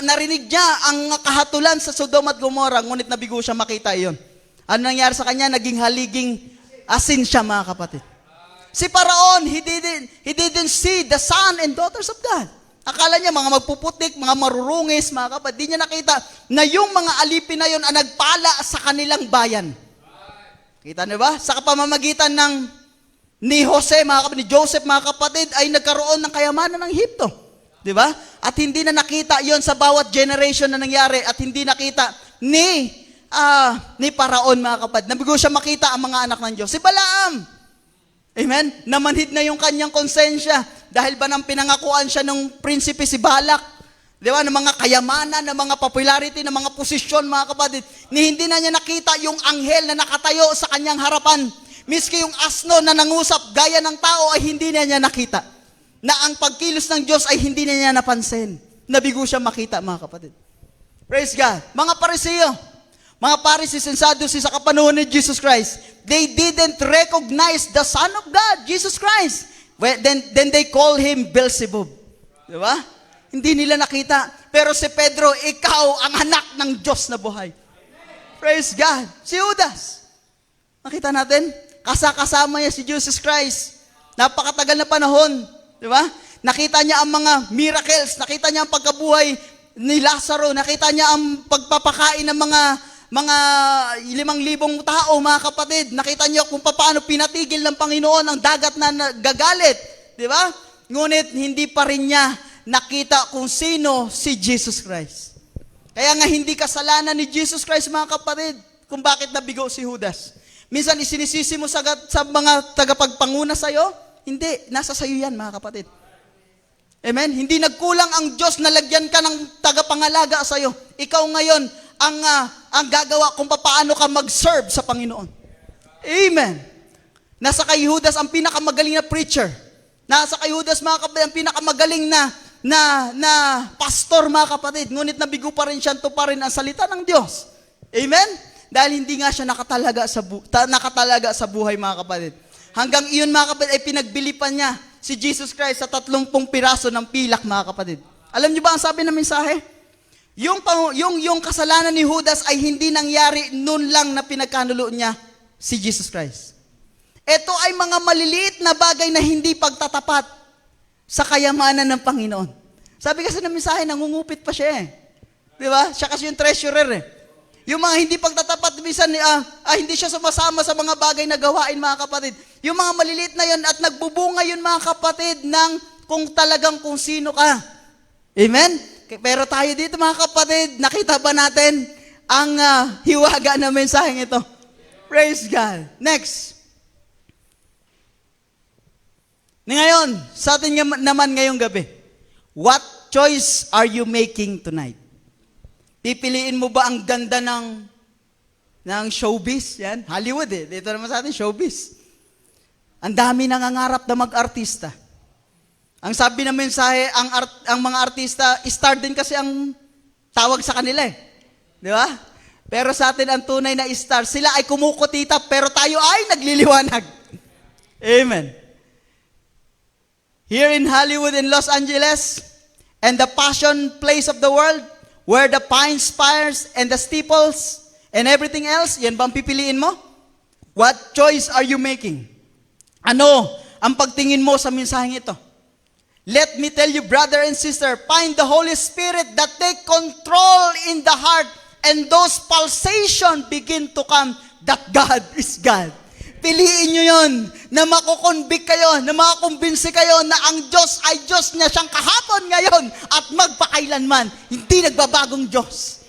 Narinig niya ang kahatulan sa Sodom at Gomorrah, ngunit nabigo siya makita iyon. Ano nangyari sa kanya? Naging haliging asin siya, mga kapatid. Si Paraon, he didn't see the son and daughters of God. Akala niya mga magpuputik, mga marurungis, mga kapatid. Di niya nakita na yung mga alipin na yun ang nagpala sa kanilang bayan. Kita niyo ba? Sa pamamagitan ni Jose, mga kapatid, ni Joseph, mga kapatid, ay nagkaroon ng kayamanan ng Egypto. Di ba? At hindi na nakita yon sa bawat generation na nangyari at hindi nakita ni Paraon, mga kapatid. Nabigo siya makita ang mga anak ng Diyos. Si Balaam, amen? Namanhid na yung kanyang konsensya dahil ba nang pinangakuan siya ng prinsipe si Balak, di ba, ng mga kayamanan, ng mga popularity, ng mga posisyon, mga kapatid, ni hindi na niya nakita yung anghel na nakatayo sa kanyang harapan. Miski yung asno na nangusap gaya ng tao ay hindi na niya nakita. Na ang pagkilos ng Diyos ay hindi na niya napansin. Nabigo siya makita, mga kapatid. Praise God. Mga Pariseo, mga Pharisees and Sadducees sa kapanahon ni Jesus Christ, they didn't recognize the Son of God, Jesus Christ. Then they call him Beelzebub. Di ba? Hindi nila nakita. Pero si Pedro, ikaw ang anak ng Diyos na buhay. Praise God. Si Judas, nakita natin, kasama niya si Jesus Christ. Napakatagal na panahon. Di ba? Nakita niya ang mga miracles. Nakita niya ang pagkabuhay ni Lazaro. Nakita niya ang pagpapakain ng mga 5,000 tao, mga kapatid. Nakita niyo kung paano pinatigil ng Panginoon ang dagat na gagalit. Di ba? Ngunit hindi pa rin niya nakita kung sino si Jesus Christ. Kaya nga hindi kasalanan ni Jesus Christ, mga kapatid, kung bakit nabigo si Judas. Minsan isinisisi mo sa mga tagapagpanguna sa'yo. Hindi, nasa sa'yo yan, mga kapatid. Amen? Hindi nagkulang ang Diyos na lagyan ka ng tagapangalaga sa'yo. Ikaw ngayon ang gagawa kung paano ka mag-serve sa Panginoon. Amen. Nasa kay Judas ang pinakamagaling na preacher. Nasa kay Judas, mga kapatid, ang pinakamagaling na pastor, mga kapatid. Ngunit nabigo pa rin siya, pa rin ang salita ng Diyos. Amen? Dahil hindi nga siya nakatalaga sa buhay, mga kapatid. Hanggang iyon, mga kapatid, ay pinagbili pa niya si Jesus Christ sa 30 piraso ng pilak, mga kapatid. Alam niyo ba ang sabi ng mensahe? Yung kasalanan ni Judas ay hindi nangyari noon lang na pinagkanulo niya si Jesus Christ. Ito ay mga maliliit na bagay na hindi pagtatapat sa kayamanan ng Panginoon. Sabi kasi ng mensahe, nangungupit pa siya eh. Di ba? Siya kasi yung treasurer eh. Yung mga hindi pagtatapat, minsan hindi siya sumasama sa mga bagay na gawain, mga kapatid. Yung mga maliliit na yun at nagbubunga yun, mga kapatid, ng kung sino ka. Amen? Pero tayo dito, mga kapatid, nakita ba natin ang hiwaga na mensaheng ito? Praise God. Next. Ngayon, sa atin naman ngayong gabi, what choice are you making tonight? Pipiliin mo ba ang ganda ng showbiz? Yan, Hollywood eh. Dito naman sa atin, showbiz. Ang dami nangangarap na mag-artista. Ang sabi ng mensahe, ang mga artista, star din kasi ang tawag sa kanila eh. Di ba? Pero sa atin, ang tunay na star, sila ay kumukutita, pero tayo ay nagliliwanag. Amen. Here in Hollywood, in Los Angeles, and the passion place of the world, where the pine spires and the steeples and everything else, yan ba ang pipiliin mo? What choice are you making? Ano ang pagtingin mo sa mensaheng ito? Let me tell you, brother and sister, find the Holy Spirit that take control in the heart, and those pulsations begin to come that God is God. Piliin nyo yun, na makukonvict kayo, na makakumbinsi kayo na ang Diyos ay Diyos niya siyang kahapon, ngayon, at magpakailanman. Hindi nagbabagong Diyos.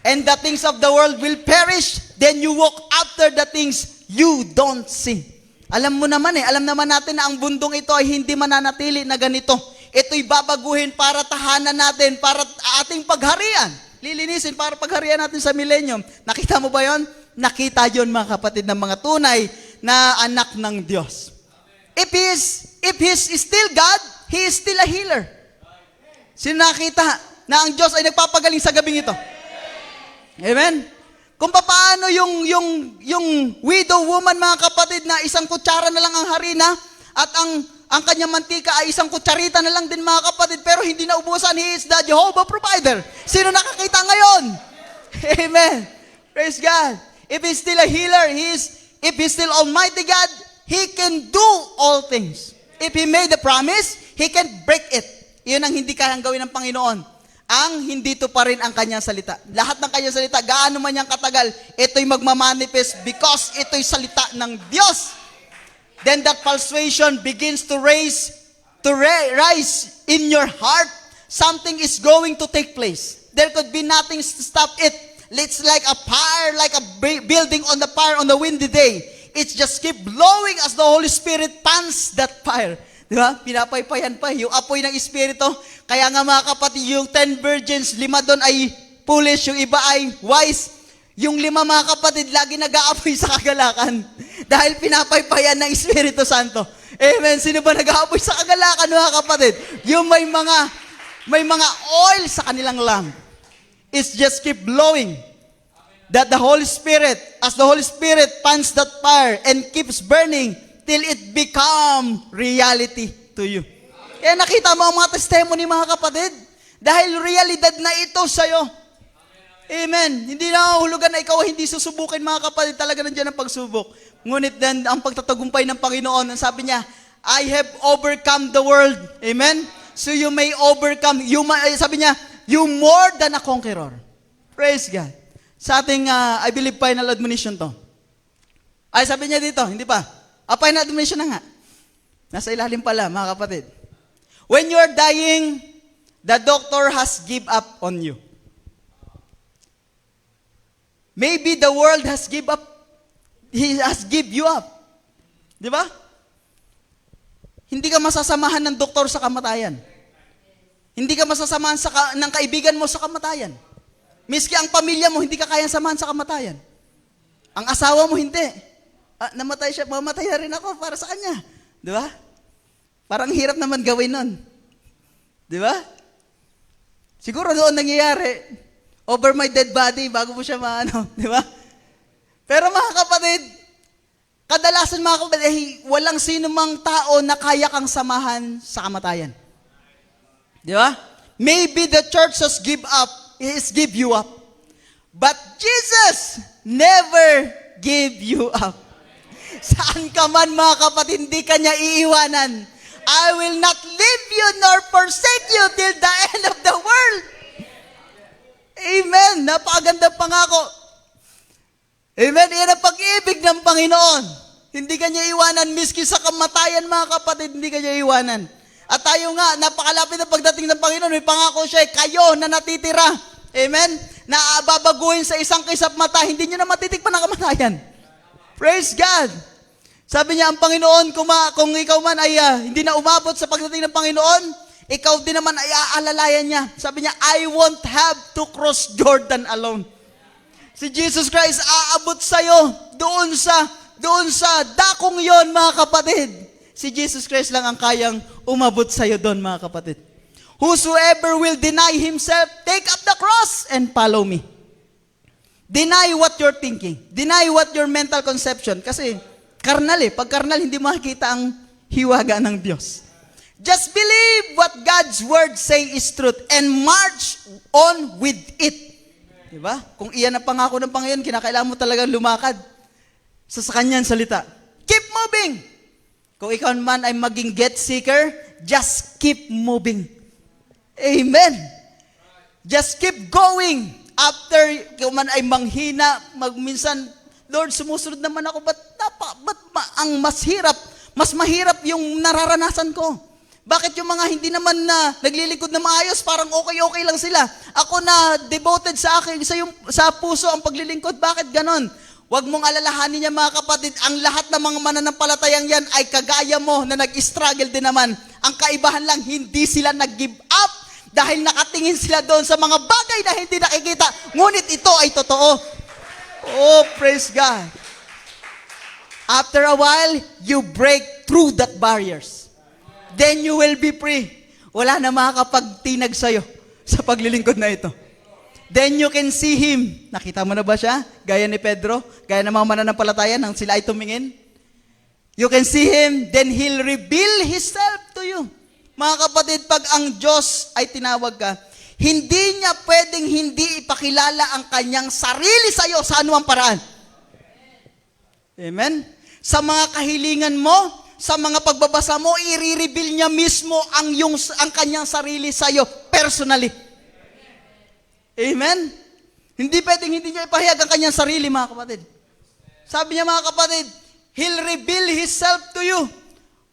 And the things of the world will perish, then you walk after the things you don't see. Alam mo naman alam naman natin na ang bundong ito ay hindi mananatili na ganito. Ito'y babaguhin para tahanan natin, para ating pagharian. Lilinisin para pagharian natin sa millennium. Nakita mo ba yon? Nakita yon, mga kapatid, ng mga tunay na anak ng Diyos. If He's still God, He is still a healer. Sino nakita na ang Diyos ay nagpapagaling sa gabing ito? Amen? Kung paano yung widow woman, mga kapatid, na isang kutsara na lang ang harina at ang kanyang mantika ay isang kutsarita na lang din, mga kapatid, pero hindi na ubusan. He is the Jehovah provider. Sino nakakita ngayon? Amen. Praise God. If He's still a healer, if He's still Almighty God, He can do all things. If He made a promise, He can break it. Iyon ang hindi kayang gawin ng Panginoon. Ang hindi to pa rin ang kanyang salita. Lahat ng kanyang salita, gaano man niyang katagal, ito'y magmamanifest because ito'y salita ng Diyos. Then that persuasion begins to rise in your heart. Something is going to take place. There could be nothing to stop it. It's like a fire, like a building on the fire on the windy day. It just keep blowing as the Holy Spirit fans that fire. Di ba? Pinapaypayan pa yung apoy ng Espiritu. Kaya nga, mga kapatid, yung 10 virgins, 5 doon ay foolish, yung iba ay wise. Yung 5, mga kapatid, lagi nag-aapoy sa kagalakan. Dahil pinapaypayan ng Espiritu Santo. Amen. Sino ba nag-aapoy sa kagalakan, mga kapatid? Yung may mga oil sa kanilang lamp. It's just keep blowing. That the Holy Spirit, as the Holy Spirit fans that fire and keeps burning till it become reality to you. Kaya nakita mo ang mga testimony, mga kapatid, dahil realidad na ito sa'yo. Amen. Hindi na hulugan na ikaw hindi susubukin, mga kapatid, talaga nandiyan ang pagsubok. Ngunit then, ang pagtatagumpay ng Panginoon, ang sabi niya, I have overcome the world. Amen? So you may overcome. Sabi niya, you more than a conqueror. Praise God. Sa ating, I believe, final admonition to. Ay, sabi niya dito, hindi pa. Final admonition na nga. Nasa ilalim pala, mga kapatid. When you are dying, the doctor has give up on you. Maybe the world has give up. He has give you up. Di ba? Hindi ka masasamahan ng doktor sa kamatayan. Hindi ka masasamahan ng kaibigan mo sa kamatayan. Miski ang pamilya mo, hindi ka kayang samahan sa kamatayan. Ang asawa mo, hindi. Namatay siya, mamatay na rin ako para sa kanya. Di ba? Parang hirap naman gawin nun. Di ba? Siguro doon nangyayari, over my dead body, bago mo siya maano. Di ba? Pero mga kapatid, kadalasan mga kapatid, walang sino mang tao na kaya kang samahan sa kamatayan. Di ba? Maybe the church has give you up. But Jesus never give you up. Saan ka man mga kapatid, hindi ka niya iiwanan. I will not leave you nor forsake you till the end of the world. Amen. Napakagandang pangako. Amen. Yan ang pag-ibig ng Panginoon. Hindi ka niya iwanan, miski sa kamatayan mga kapatid, hindi ka niya iwanan. At tayo nga, napakalapit na pagdating ng Panginoon, may pangako siya, kayo na natitira. Amen? Na babaguhin sa isang kisap mata, hindi niyo na matitikpan ang kamatayan. Praise God. Sabi niya, ang Panginoon, kung ikaw man ay hindi na umabot sa pagdating ng Panginoon, ikaw din naman ay aalalayan niya. Sabi niya, I won't have to cross Jordan alone. Si Jesus Christ aabot sa'yo doon sa dakong yon mga kapatid. Si Jesus Christ lang ang kayang umabot sa'yo doon mga kapatid. Whosoever will deny himself, take up the cross and follow me. Deny what you're thinking. Deny what your mental conception. Kasi karnal pag karnal, hindi makikita ang hiwaga ng Diyos. Just believe what God's word say is truth and march on with it. Diba? Kung iyan ang pangako ng Panginoon, kinakailangan mo talagang lumakad sa kanyang salita. Keep moving. Kung ikaw man ay maging get seeker, just keep moving. Amen. Just keep going. After kung man ay manghina, minsan, Lord, sumusunod naman ako, ba't ang mas mahirap yung nararanasan ko? Bakit yung mga hindi naman na naglilingkod na maayos, parang okay lang sila? Ako na devoted sa akin, sa puso ang paglilingkod, bakit ganon? Huwag mong alalahanin niya mga kapatid, ang lahat ng mga mananampalatayang yan ay kagaya mo na nag-struggle din naman. Ang kaibahan lang, hindi sila nag-give up dahil nakatingin sila doon sa mga bagay na hindi nakikita. Ngunit ito ay totoo. Oh, praise God. After a while, you break through that barriers. Then you will be free. Wala na makakapagtinag sa'yo sa paglilingkod na ito. Then you can see Him. Nakita mo na ba siya? Gaya ni Pedro? Gaya ng mga mananampalataya nang sila ay tumingin? You can see Him, then He'll reveal Himself to you. Mga kapatid, pag ang Diyos ay tinawag ka, hindi niya pwedeng hindi ipakilala ang kanyang sarili sa'yo sa anumang paraan. Amen? Sa mga kahilingan mo, sa mga pagbabasa mo, i-reveal niya mismo ang kanyang sarili sa'yo personally. Amen? Hindi pwedeng hindi niya ipahayag ang kanyang sarili, mga kapatid. Sabi niya, mga kapatid, He'll reveal Himself to you.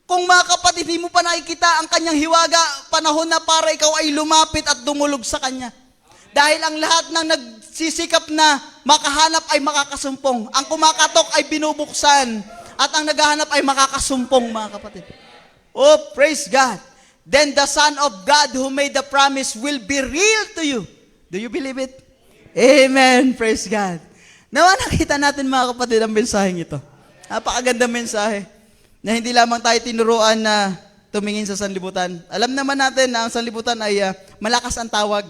Kung mga kapatid, hindi mo pa nakikita ang kanyang hiwaga, panahon na para ikaw ay lumapit at dumulog sa kanya. Dahil ang lahat ng nagsisikap na makahanap ay makakasumpong. Ang kumakatok ay binubuksan. At ang naghahanap ay makakasumpong, mga kapatid. Oh, praise God. Then the Son of God who made the promise will be real to you. Do you believe it? Amen. Praise God. Nawa nakita natin, mga kapatid, ang mensaheng ito. Napakagandang mensahe na hindi lamang tayo tinuruan na tumingin sa sanlibutan. Alam naman natin na ang sanlibutan ay malakas ang tawag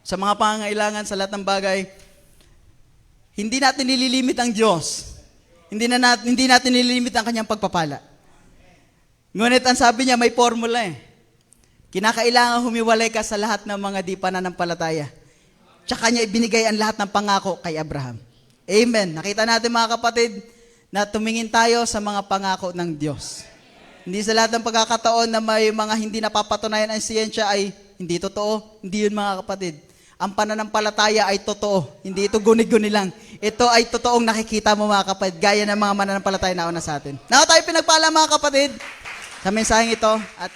sa mga pangangailangan, sa lahat ng bagay. Hindi natin nililimit ang Diyos. Hindi natin nililimit ang kanyang pagpapala. Ngunit ang sabi niya, may formula Kinakailangan humiwalay ka sa lahat ng mga di pananampalataya. Tsaka niya ibinigay ang lahat ng pangako kay Abraham. Amen. Nakita natin, mga kapatid, na tumingin tayo sa mga pangako ng Diyos. Hindi sa lahat ng pagkakataon na may mga hindi napapatunayan ang siyensya ay hindi totoo. Hindi yun mga kapatid. Ang pananampalataya ay totoo. Hindi ito guni-guni lang. Ito ay totoong nakikita mo mga kapatid, gaya ng mga mananampalataya na una sa atin. Nawa tayo pinagpala mga kapatid sa mensaheng ito at